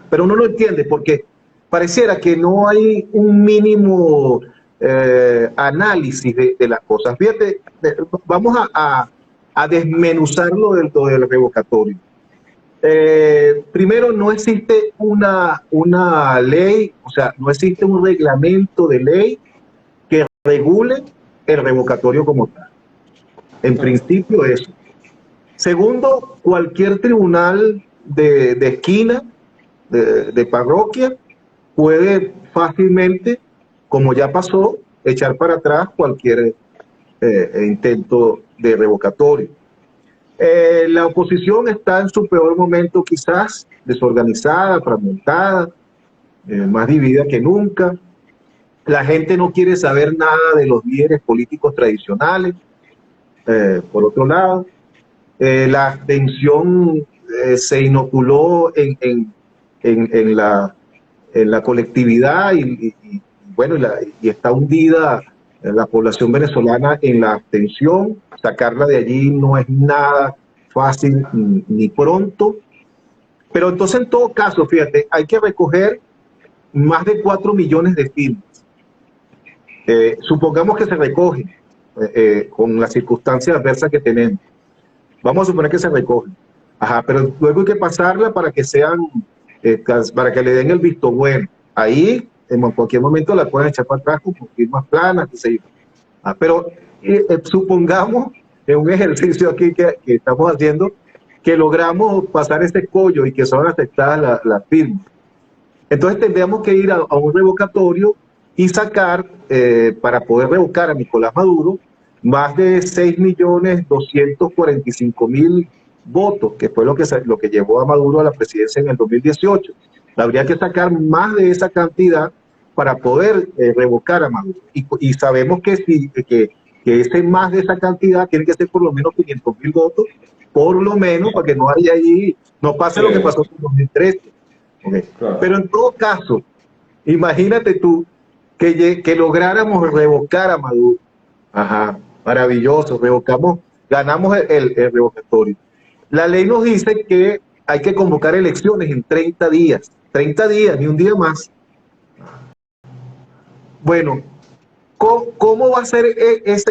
Pero uno lo entiende porque pareciera que no hay un mínimo análisis de las cosas. Fíjate, vamos a desmenuzar lo del revocatorio. Primero, no existe una ley, o sea, no existe un reglamento de ley que regule el revocatorio como tal. En principio, eso. Segundo, cualquier tribunal de esquina, de parroquia, puede fácilmente, como ya pasó, echar para atrás cualquier intento de revocatorio. La oposición está en su peor momento quizás, desorganizada, fragmentada, más dividida que nunca. La gente no quiere saber nada de los líderes políticos tradicionales. Por otro lado, la abstención se inoculó en la colectividad bueno, y está hundida la población venezolana en la abstención. Sacarla de allí no es nada fácil ni pronto. Pero entonces, en todo caso, fíjate, hay que recoger más de 4 millones de firmas. Supongamos que se recogen con las circunstancias adversas que tenemos. Vamos a suponer que se recogen. Ajá, pero luego hay que pasarla para que para que le den el visto bueno. Ahí, en cualquier momento la pueden echar para atrás con firmas planas, qué sé yo. Pero supongamos, en un ejercicio aquí que estamos haciendo, que logramos pasar ese escollo y que son aceptadas las firmas. Entonces tendríamos que ir a un revocatorio y sacar, para poder revocar a Nicolás Maduro, más de 6.245.000 votos, que fue lo que llevó a Maduro a la presidencia en el 2018. Habría que sacar más de esa cantidad para poder revocar a Maduro. Y sabemos que ese más de esa cantidad tiene que ser por lo menos 500.000 votos, por lo menos, para que no haya allí, no pase lo que pasó en 2013. Okay. Claro. Pero en todo caso, imagínate tú que lográramos revocar a Maduro. Ajá, maravilloso, ganamos el revocatorio. La ley nos dice que hay que convocar elecciones en 30 días. 30 días, ni un día más. Bueno, ¿cómo va a ser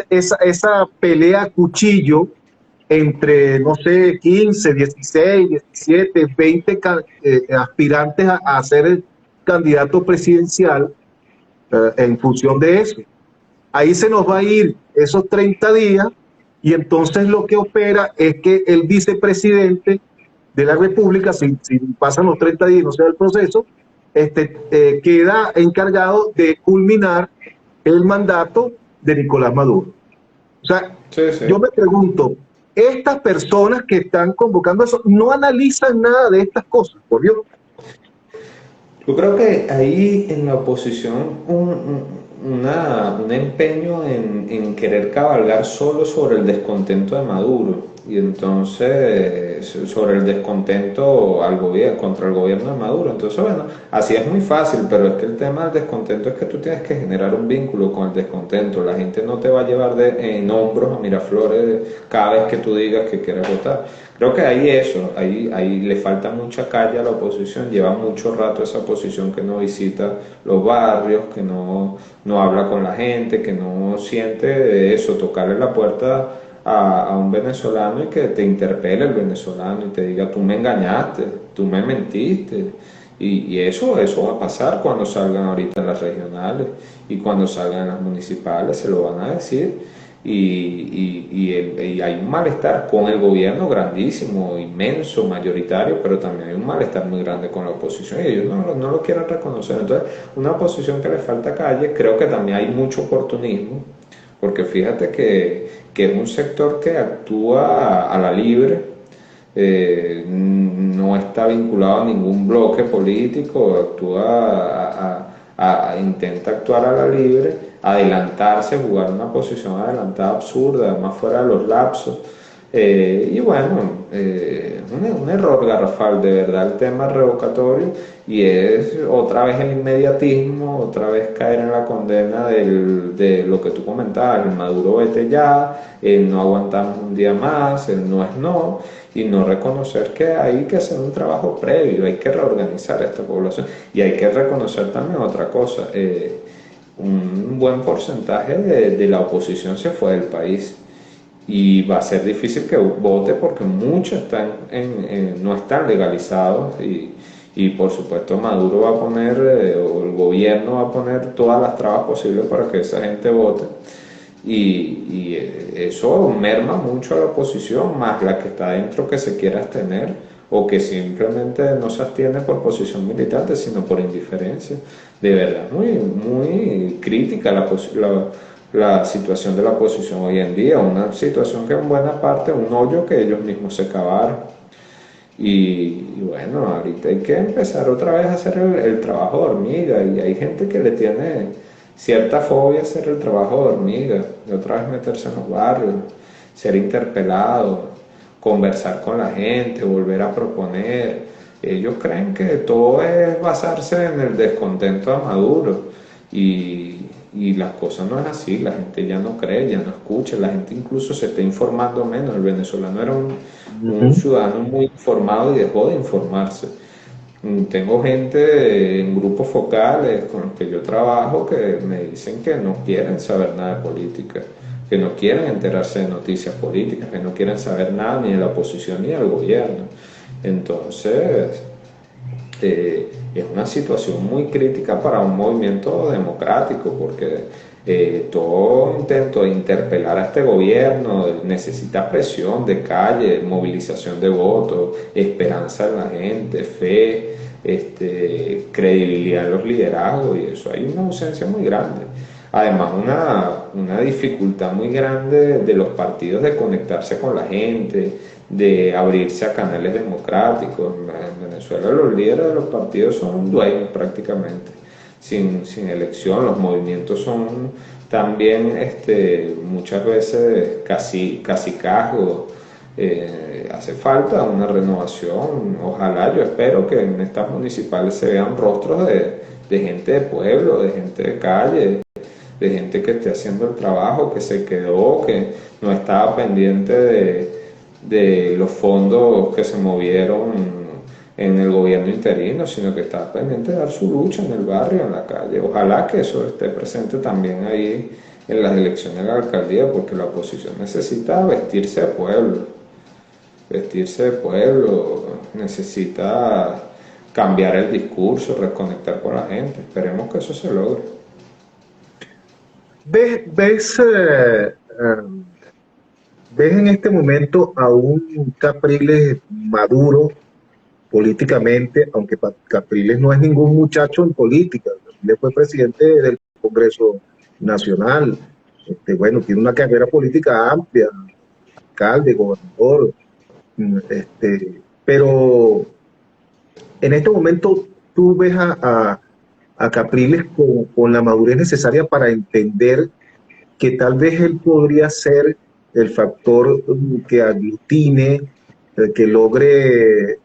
esa pelea a cuchillo entre, no sé, 15, 16, 17, 20 aspirantes a ser el candidato presidencial en función de eso. Ahí se nos va a ir esos 30 días y entonces lo que opera es que el vicepresidente de la República, si pasan los 30 días y no se da el proceso, queda encargado de culminar el mandato de Nicolás Maduro. O sea, Sí, sí. yo me pregunto, estas personas que están convocando eso no analizan nada de estas cosas, por Dios. Yo creo que ahí en la oposición un empeño en querer cabalgar solo sobre el descontento de Maduro y entonces sobre el descontento al gobierno, contra el gobierno de Maduro. Entonces, bueno, así es muy fácil, pero es que el tema del descontento es que tú tienes que generar un vínculo con el descontento. La gente no te va a llevar en hombros a Miraflores cada vez que tú digas que quieres votar. Creo que ahí le falta mucha calle a la oposición, lleva mucho rato esa oposición que no visita los barrios, que no habla con la gente, que no siente eso, tocarle la puerta a un venezolano y que te interpele el venezolano y te diga, tú me engañaste, tú me mentiste. Y eso va a pasar cuando salgan ahorita en las regionales y cuando salgan en las municipales, se lo van a decir. Y hay un malestar con el gobierno grandísimo, inmenso, mayoritario, pero también hay un malestar muy grande con la oposición y ellos no lo quieren reconocer. Entonces, una oposición que le falta calle, creo que también hay mucho oportunismo, porque fíjate que es un sector que actúa a la libre, no está vinculado a ningún bloque político, intenta actuar a la libre, adelantarse, jugar una posición adelantada absurda, además fuera de los lapsos. Y bueno, un error garrafal de verdad el tema revocatorio y es otra vez el inmediatismo, otra vez caer en la condena de lo que tú comentabas, el Maduro vete ya, no aguantamos un día más, el no es no, y no reconocer que hay que hacer un trabajo previo, hay que reorganizar a esta población y hay que reconocer también otra cosa, un buen porcentaje de la oposición se fue del país y va a ser difícil que vote porque muchos no están legalizados y por supuesto Maduro va a poner, o el gobierno va a poner todas las trabas posibles para que esa gente vote y eso merma mucho a la oposición, más la que está adentro que se quiera abstener o que simplemente no se abstiene por posición militante, sino por indiferencia. De verdad, muy crítica la situación de la oposición hoy en día, una situación que en buena parte es un hoyo que ellos mismos se cavaron. Y bueno, ahorita hay que empezar otra vez a hacer el trabajo de hormiga y hay gente que le tiene cierta fobia a hacer el trabajo de hormiga, de otra vez meterse en los barrios, ser interpelado, conversar con la gente, volver a proponer. Ellos creen que todo es basarse en el descontento a Maduro y las cosas no es así, la gente ya no cree, ya no escucha, la gente incluso se está informando menos, el venezolano era un ciudadano muy informado y dejó de informarse. Tengo gente en grupos focales con los que yo trabajo que me dicen que no quieren saber nada de política, que no quieren enterarse de noticias políticas, que no quieren saber nada ni de la oposición ni del gobierno. Entonces, es una situación muy crítica para un movimiento democrático porque todo intento de interpelar a este gobierno necesita presión de calle, movilización de votos, esperanza en la gente, fe, credibilidad en los liderazgos y eso hay una ausencia muy grande. Además, una dificultad muy grande de los partidos de conectarse con la gente, de abrirse a canales democráticos. En Venezuela los líderes de los partidos son dueños prácticamente, sin elección. Los movimientos son también muchas veces cacicazgos. Hace falta una renovación. Ojalá, yo espero que en estas municipales se vean rostros de gente de pueblo, de gente de calle, de gente que esté haciendo el trabajo, que se quedó, que no estaba pendiente de los fondos que se movieron en el gobierno interino, sino que estaba pendiente de dar su lucha en el barrio, en la calle. Ojalá que eso esté presente también ahí en las elecciones de la alcaldía, porque la oposición necesita vestirse de pueblo. vestirse de pueblo, necesita cambiar el discurso, reconectar con la gente. Esperemos que eso se logre. ¿Ves ves en este momento a un Capriles maduro políticamente, aunque Capriles no es ningún muchacho en política? Capriles fue presidente del Congreso Nacional, bueno, tiene una carrera política amplia, alcalde, gobernador, pero en este momento tú ves a Capriles con la madurez necesaria para entender que tal vez él podría ser el factor que aglutine, que logre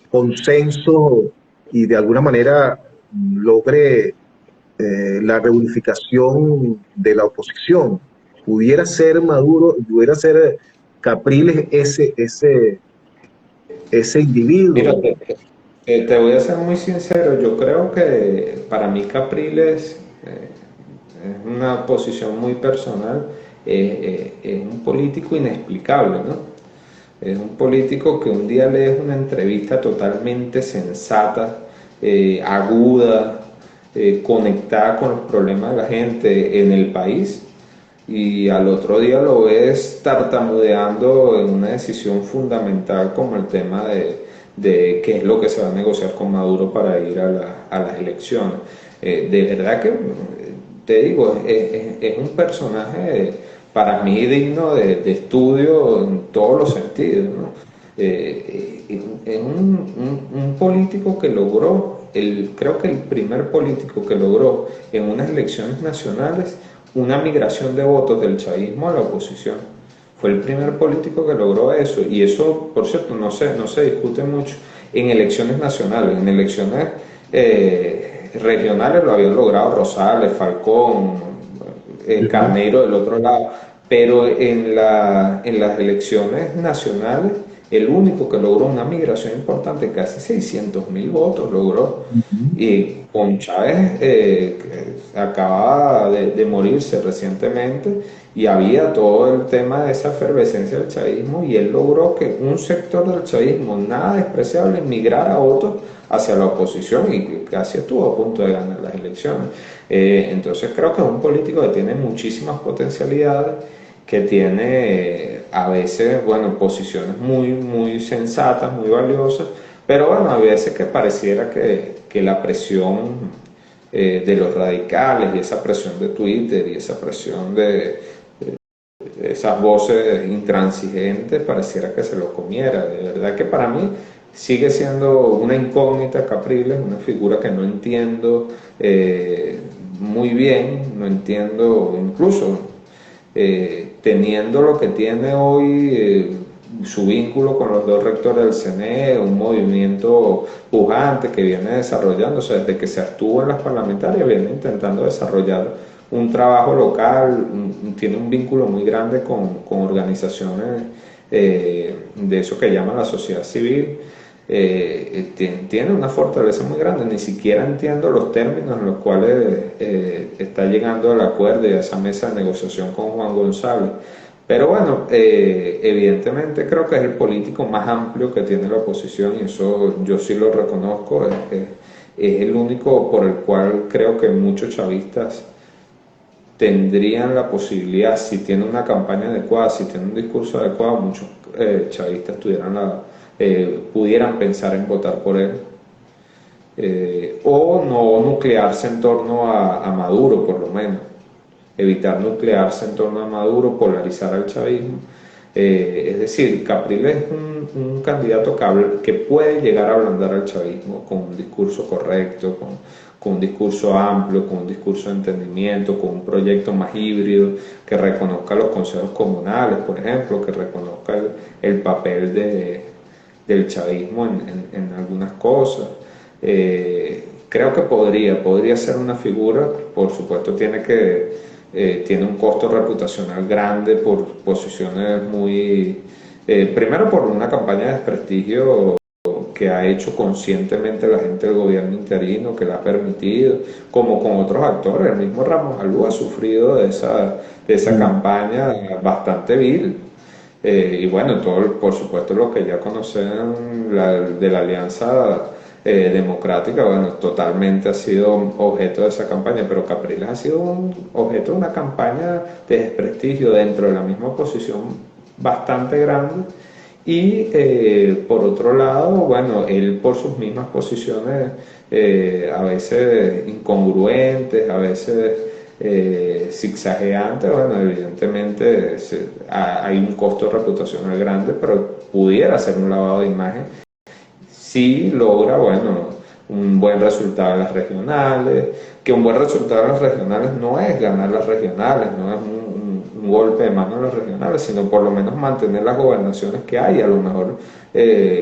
consenso y de alguna manera logre la reunificación de la oposición. Pudiera ser Maduro, pudiera ser Capriles ese Mira, individuo. te voy a ser muy sincero, yo creo que para mí Capriles es una posición muy personal, es un político inexplicable, ¿no? Es un político que un día lees una entrevista totalmente sensata, aguda, conectada con los problemas de la gente en el país, y al otro día lo ves tartamudeando en una decisión fundamental como el tema de qué es lo que se va a negociar con Maduro para ir a las elecciones. De verdad que, te digo, es un personaje para mí digno de estudio en todos los sentidos, ¿no? Es un político que logró, creo que el primer político que logró en unas elecciones nacionales una migración de votos del chavismo a la oposición. Fue el primer político que logró eso, y eso, por cierto, no se discute mucho en elecciones nacionales. En elecciones regionales lo habían logrado Rosales, Falcón, Carneiro del otro lado, pero en las elecciones nacionales el único que logró una migración importante, casi 600.000 votos logró. Y con Chávez, que acababa de morirse recientemente, y había todo el tema de esa efervescencia del chavismo, y él logró que un sector del chavismo nada despreciable migrara votos hacia la oposición, y casi estuvo a punto de ganar las elecciones. Entonces creo que es un político que tiene muchísimas potencialidades, que tiene a veces, bueno, posiciones muy sensatas, muy valiosas, pero bueno, a veces que pareciera que la presión de los radicales, y esa presión de Twitter, y esa presión de esas voces intransigentes, pareciera que se lo comiera. De verdad que para mí sigue siendo una incógnita Capriles, una figura que no entiendo muy bien, no entiendo incluso teniendo lo que tiene hoy, su vínculo con los dos rectores del CNE, un movimiento pujante que viene desarrollándose desde que se estuvo en las parlamentarias, viene intentando desarrollar un trabajo local, tiene un vínculo muy grande con organizaciones de eso que llaman la sociedad civil. Tiene una fortaleza muy grande. Ni siquiera entiendo los términos en los cuales está llegando al acuerdo y a esa mesa de negociación con Juan González. Pero bueno, evidentemente creo que es el político más amplio que tiene la oposición, y eso yo sí lo reconozco. Es el único por el cual creo que muchos chavistas tendrían la posibilidad, si tiene una campaña adecuada, si tiene un discurso adecuado, muchos chavistas pudieran pensar en votar por él, o no nuclearse en torno a Maduro, por lo menos evitar nuclearse en torno a Maduro, polarizar al chavismo. Es decir, Capriles es un candidato que puede llegar a ablandar al chavismo con un discurso correcto, con un discurso amplio, con un discurso de entendimiento, con un proyecto más híbrido, que reconozca los consejos comunales, por ejemplo, que reconozca el papel del chavismo en algunas cosas. Creo que podría ser una figura. Por supuesto tiene un costo reputacional grande por posiciones primero por una campaña de desprestigio que ha hecho conscientemente la gente del gobierno interino, que la ha permitido, como con otros actores. El mismo Ramos Alú ha sufrido de esa campaña bastante vil. y bueno, todo, por supuesto, lo que ya conocen de la Alianza Democrática, bueno, totalmente ha sido objeto de esa campaña, pero Capriles ha sido un objeto de una campaña de desprestigio dentro de la misma oposición bastante grande. Y por otro lado, bueno, él por sus mismas posiciones, a veces incongruentes, a veces zigzagueantes, bueno, evidentemente hay un costo reputacional grande, pero pudiera ser un lavado de imagen si logra, bueno, un buen resultado en las regionales, que un buen resultado en las regionales no es ganar las regionales, no es un golpe de mano en las regionales, sino por lo menos mantener las gobernaciones que hay, a lo mejor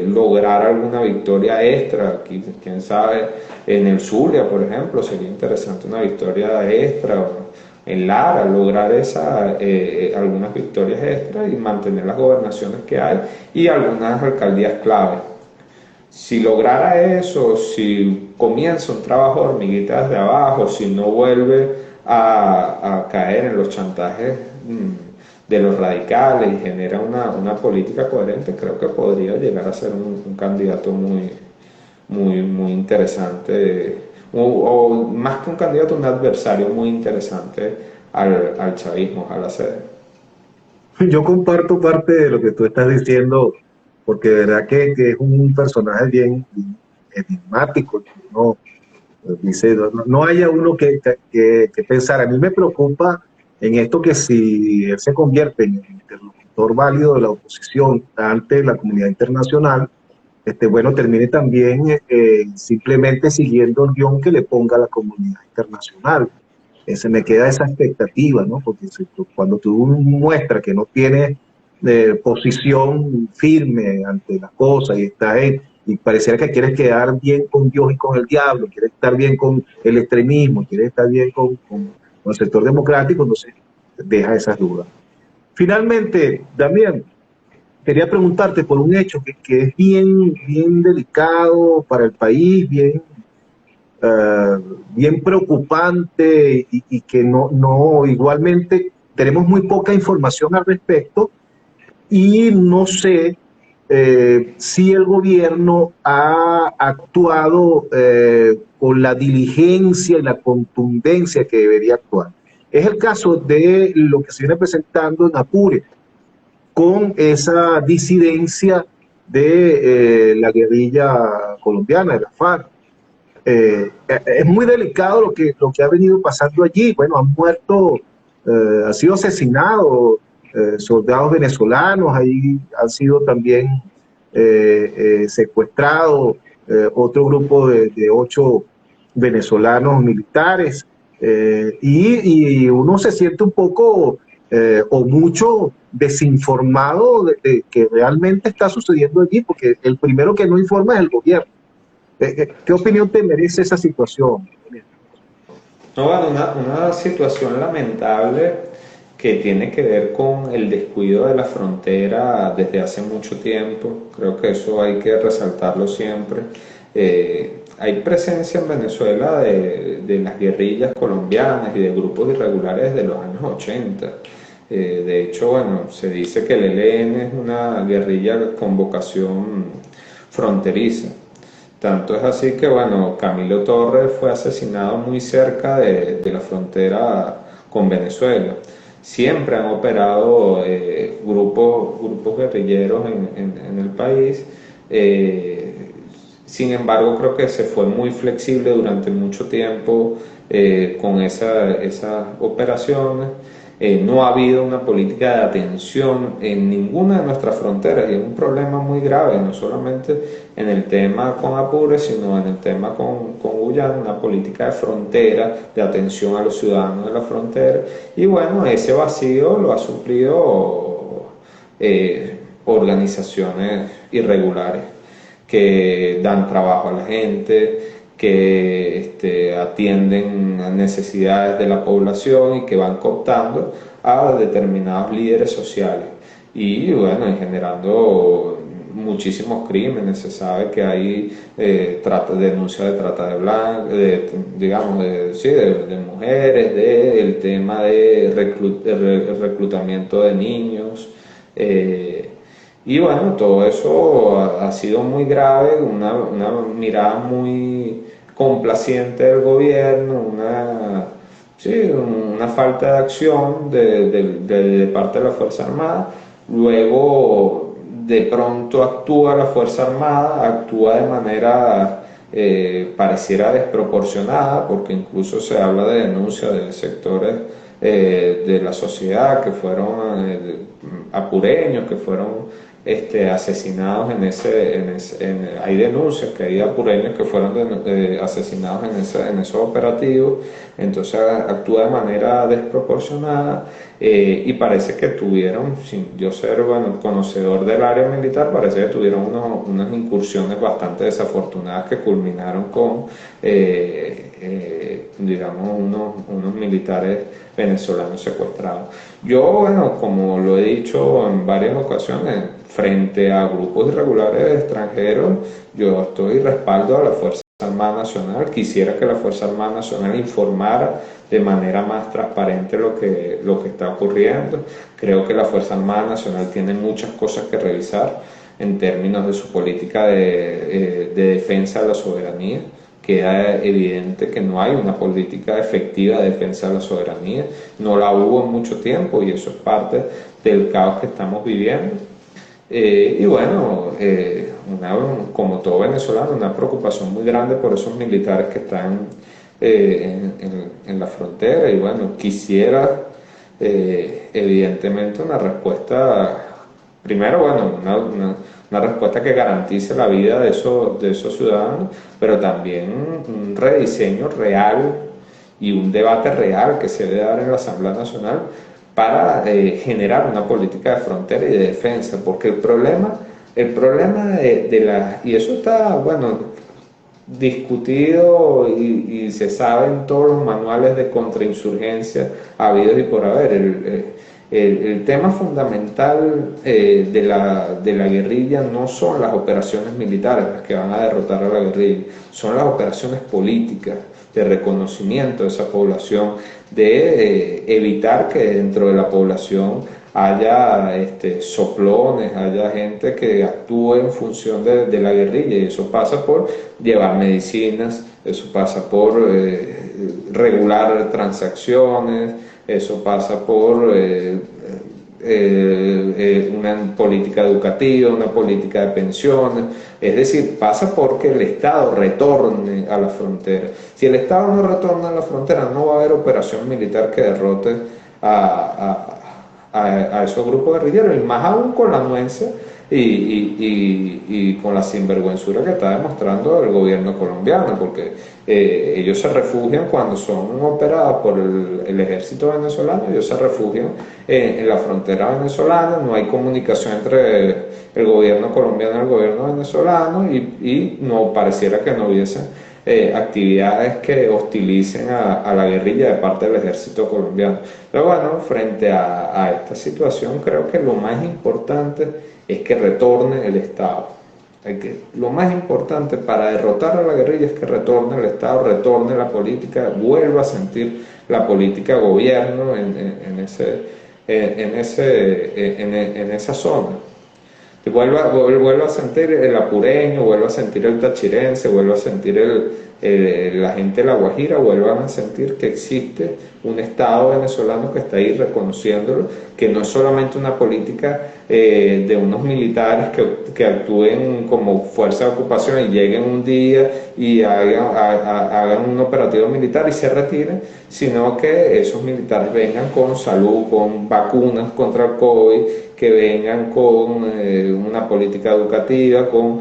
lograr alguna victoria extra, quién sabe, en el Zulia, por ejemplo, sería interesante una victoria extra, o en Lara, lograr algunas victorias extras y mantener las gobernaciones que hay y algunas alcaldías clave. Si lograra eso, si comienza un trabajo de hormiguita desde abajo, si no vuelve a caer en los chantajes de los radicales y genera una política coherente, creo que podría llegar a ser un candidato muy interesante, o más que un candidato, un adversario muy interesante al chavismo, a la sede. Yo comparto parte de lo que tú estás diciendo, porque de verdad que es un personaje bien enigmático. ¿No? Dice, no haya uno que pensar. A mí me preocupa en esto que si él se convierte en el interlocutor válido de la oposición ante la comunidad internacional, bueno, termine también simplemente siguiendo el guión que le ponga la comunidad internacional. Se me queda esa expectativa, ¿no? Porque cuando tú muestras que no tienes posición firme ante las cosas y pareciera que quieres quedar bien con Dios y con el diablo, quieres estar bien con el extremismo, quieres estar bien con el sector democrático, entonces deja esas dudas. Finalmente, Damián, quería preguntarte por un hecho que es bien delicado para el país, eh, bien preocupante y que no, igualmente tenemos muy poca información al respecto y no sé si el gobierno ha actuado con la diligencia y la contundencia que debería actuar. Es el caso de lo que se viene presentando en Apure, con esa disidencia de la guerrilla colombiana, de la FARC. Es muy delicado lo que ha venido pasando allí. Bueno, han muerto, han sido asesinados soldados venezolanos, ahí han sido también secuestrados otro grupo de 8 venezolanos militares, y uno se siente un poco o mucho desinformado de que realmente está sucediendo allí, porque el primero que no informa es el gobierno. ¿Qué opinión te merece esa situación? No, bueno, una situación lamentable que tiene que ver con el descuido de la frontera desde hace mucho tiempo. Creo que eso hay que resaltarlo siempre. Hay presencia en Venezuela de las guerrillas colombianas y de grupos irregulares de los años 80. De hecho, bueno, se dice que el ELN es una guerrilla con vocación fronteriza. Tanto es así que, bueno, Camilo Torres fue asesinado muy cerca de la frontera con Venezuela. Siempre han operado grupos guerrilleros en el país. Sin embargo, creo que se fue muy flexible durante mucho tiempo con esas operaciones. No ha habido una política de atención en ninguna de nuestras fronteras y es un problema muy grave, no solamente en el tema con Apure, sino en el tema con Guyana, una política de frontera, de atención a los ciudadanos de la frontera. Y bueno, ese vacío lo ha suplido organizaciones irregulares que dan trabajo a la gente, que atienden a necesidades de la población y que van cooptando a determinados líderes sociales y bueno, y generando muchísimos crímenes. Se sabe que hay denuncias de trata de blancas, digamos, de mujeres, del tema de reclutamiento de niños, Eh, y bueno, todo eso ha sido muy grave, una mirada muy complaciente del gobierno, sí, una falta de acción de parte de la Fuerza Armada. Luego, de pronto actúa la Fuerza Armada, actúa de manera pareciera desproporcionada, porque incluso se habla de denuncias de sectores de la sociedad que fueron apureños, que fueron asesinados hay denuncias que hay apureños que fueron asesinados en esos operativos. Entonces actúa de manera desproporcionada y parece que tuvieron, sin yo ser bueno, conocedor del área militar, parece que tuvieron unas incursiones bastante desafortunadas que culminaron con digamos unos militares venezolanos secuestrados. Yo, bueno, como lo he dicho en varias ocasiones, frente a grupos irregulares extranjeros, yo estoy respaldo a la Fuerza Armada Nacional. Quisiera que la Fuerza Armada Nacional informara de manera más transparente lo que está ocurriendo. Creo que la Fuerza Armada Nacional tiene muchas cosas que revisar en términos de su política de defensa de la soberanía. Queda evidente que no hay una política efectiva de defensa de la soberanía, no la hubo en mucho tiempo y eso es parte del caos que estamos viviendo. Y bueno, como todo venezolano, una preocupación muy grande por esos militares que están en la frontera y bueno, quisiera evidentemente una respuesta, primero, bueno, una respuesta que garantice la vida de esos ciudadanos, pero también un rediseño real y un debate real que se debe dar en la Asamblea Nacional para generar una política de frontera y de defensa, porque el problema y eso está, bueno, discutido y se sabe en todos los manuales de contrainsurgencia habidos y por haber. El tema fundamental de la guerrilla no son las operaciones militares las que van a derrotar a la guerrilla, son las operaciones políticas de reconocimiento de esa población, de evitar que dentro de la población haya soplones, haya gente que actúe en función de la guerrilla, y eso pasa por llevar medicinas, eso pasa por regular transacciones, eso pasa por una política educativa, una política de pensiones, es decir, pasa porque el Estado retorne a la frontera. Si el Estado no retorna a la frontera, no va a haber operación militar que derrote a esos grupos guerrilleros, y más aún con la anuencia y con la sinvergüenzura que está demostrando el gobierno colombiano, porque ellos se refugian cuando son operados por el ejército venezolano, ellos se refugian en la frontera venezolana, no hay comunicación entre el gobierno colombiano y el gobierno venezolano y no pareciera que no hubiesen actividades que hostilicen a la guerrilla de parte del ejército colombiano. Pero bueno, frente a esta situación, creo que lo más importante es que retorne el Estado. Lo más importante para derrotar a la guerrilla es que retorne el Estado, retorne la política, vuelva a sentir la política gobierno en esa zona. Vuelva a sentir el apureño, vuelva a sentir el tachirense, vuelva a sentir la gente de La Guajira, vuelvan a sentir que existe un Estado venezolano que está ahí reconociéndolo, que no es solamente una política de unos militares que actúen como fuerza de ocupación y lleguen un día y hagan un operativo militar y se retiren, sino que esos militares vengan con salud, con vacunas contra el COVID, que vengan con una política educativa, con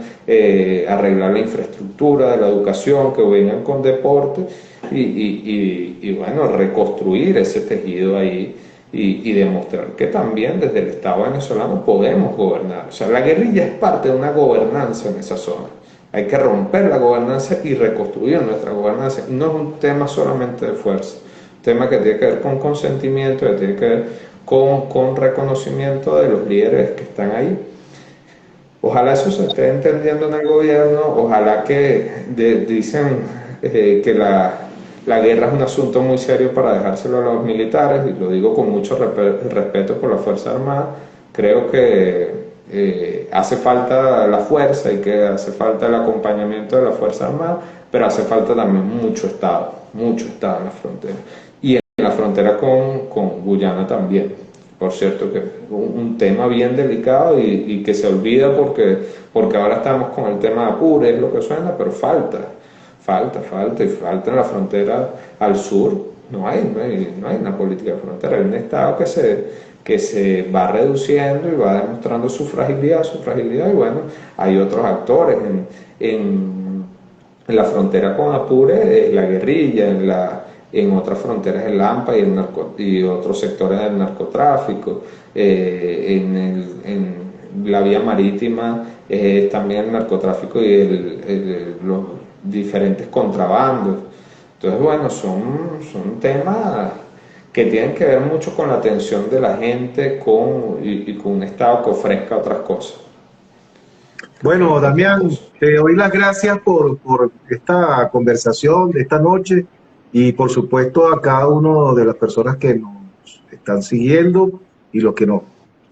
arreglar la infraestructura de la educación, que vengan con deporte y bueno, reconstruir ese tejido ahí y demostrar que también desde el Estado venezolano podemos gobernar. O sea, la guerrilla es parte de una gobernanza en esa zona. Hay que romper la gobernanza y reconstruir nuestra gobernanza. Y no es un tema solamente de fuerza, un tema que tiene que ver con consentimiento, que tiene que ver con reconocimiento de los líderes que están ahí. Ojalá eso se esté entendiendo en el gobierno, ojalá que dicen que la guerra es un asunto muy serio para dejárselo a los militares, y lo digo con mucho respeto por la Fuerza Armada, Creo que hace falta la fuerza y que hace falta el acompañamiento de la Fuerza Armada, pero hace falta también mucho Estado en la frontera. Y en la frontera con Guyana también. Por cierto, que es un tema bien delicado y que se olvida porque ahora estamos con el tema de Apure, es lo que suena, pero falta en la frontera al sur. No hay una política de frontera, hay un Estado que se va reduciendo y va demostrando su fragilidad, y bueno, hay otros actores en la frontera con Apure, es la guerrilla, en otras fronteras el AMPA y otros sectores del narcotráfico, en la vía marítima también el narcotráfico y los diferentes contrabandos. Entonces, bueno, son temas que tienen que ver mucho con la atención de la gente y con un Estado que ofrezca otras cosas. Bueno, Damián, te doy las gracias por esta conversación de esta noche y por supuesto a cada una de las personas que nos están siguiendo y los que nos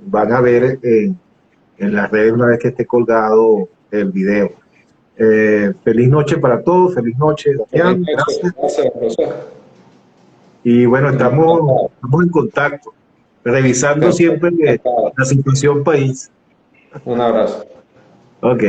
van a ver en las redes una vez que esté colgado el video. Feliz noche para todos, feliz noche, Damián, gracias. Gracias, José. Y bueno, Encantado. estamos en contacto, revisando Perfecto, siempre encantado. la situación país. Un abrazo. Ok.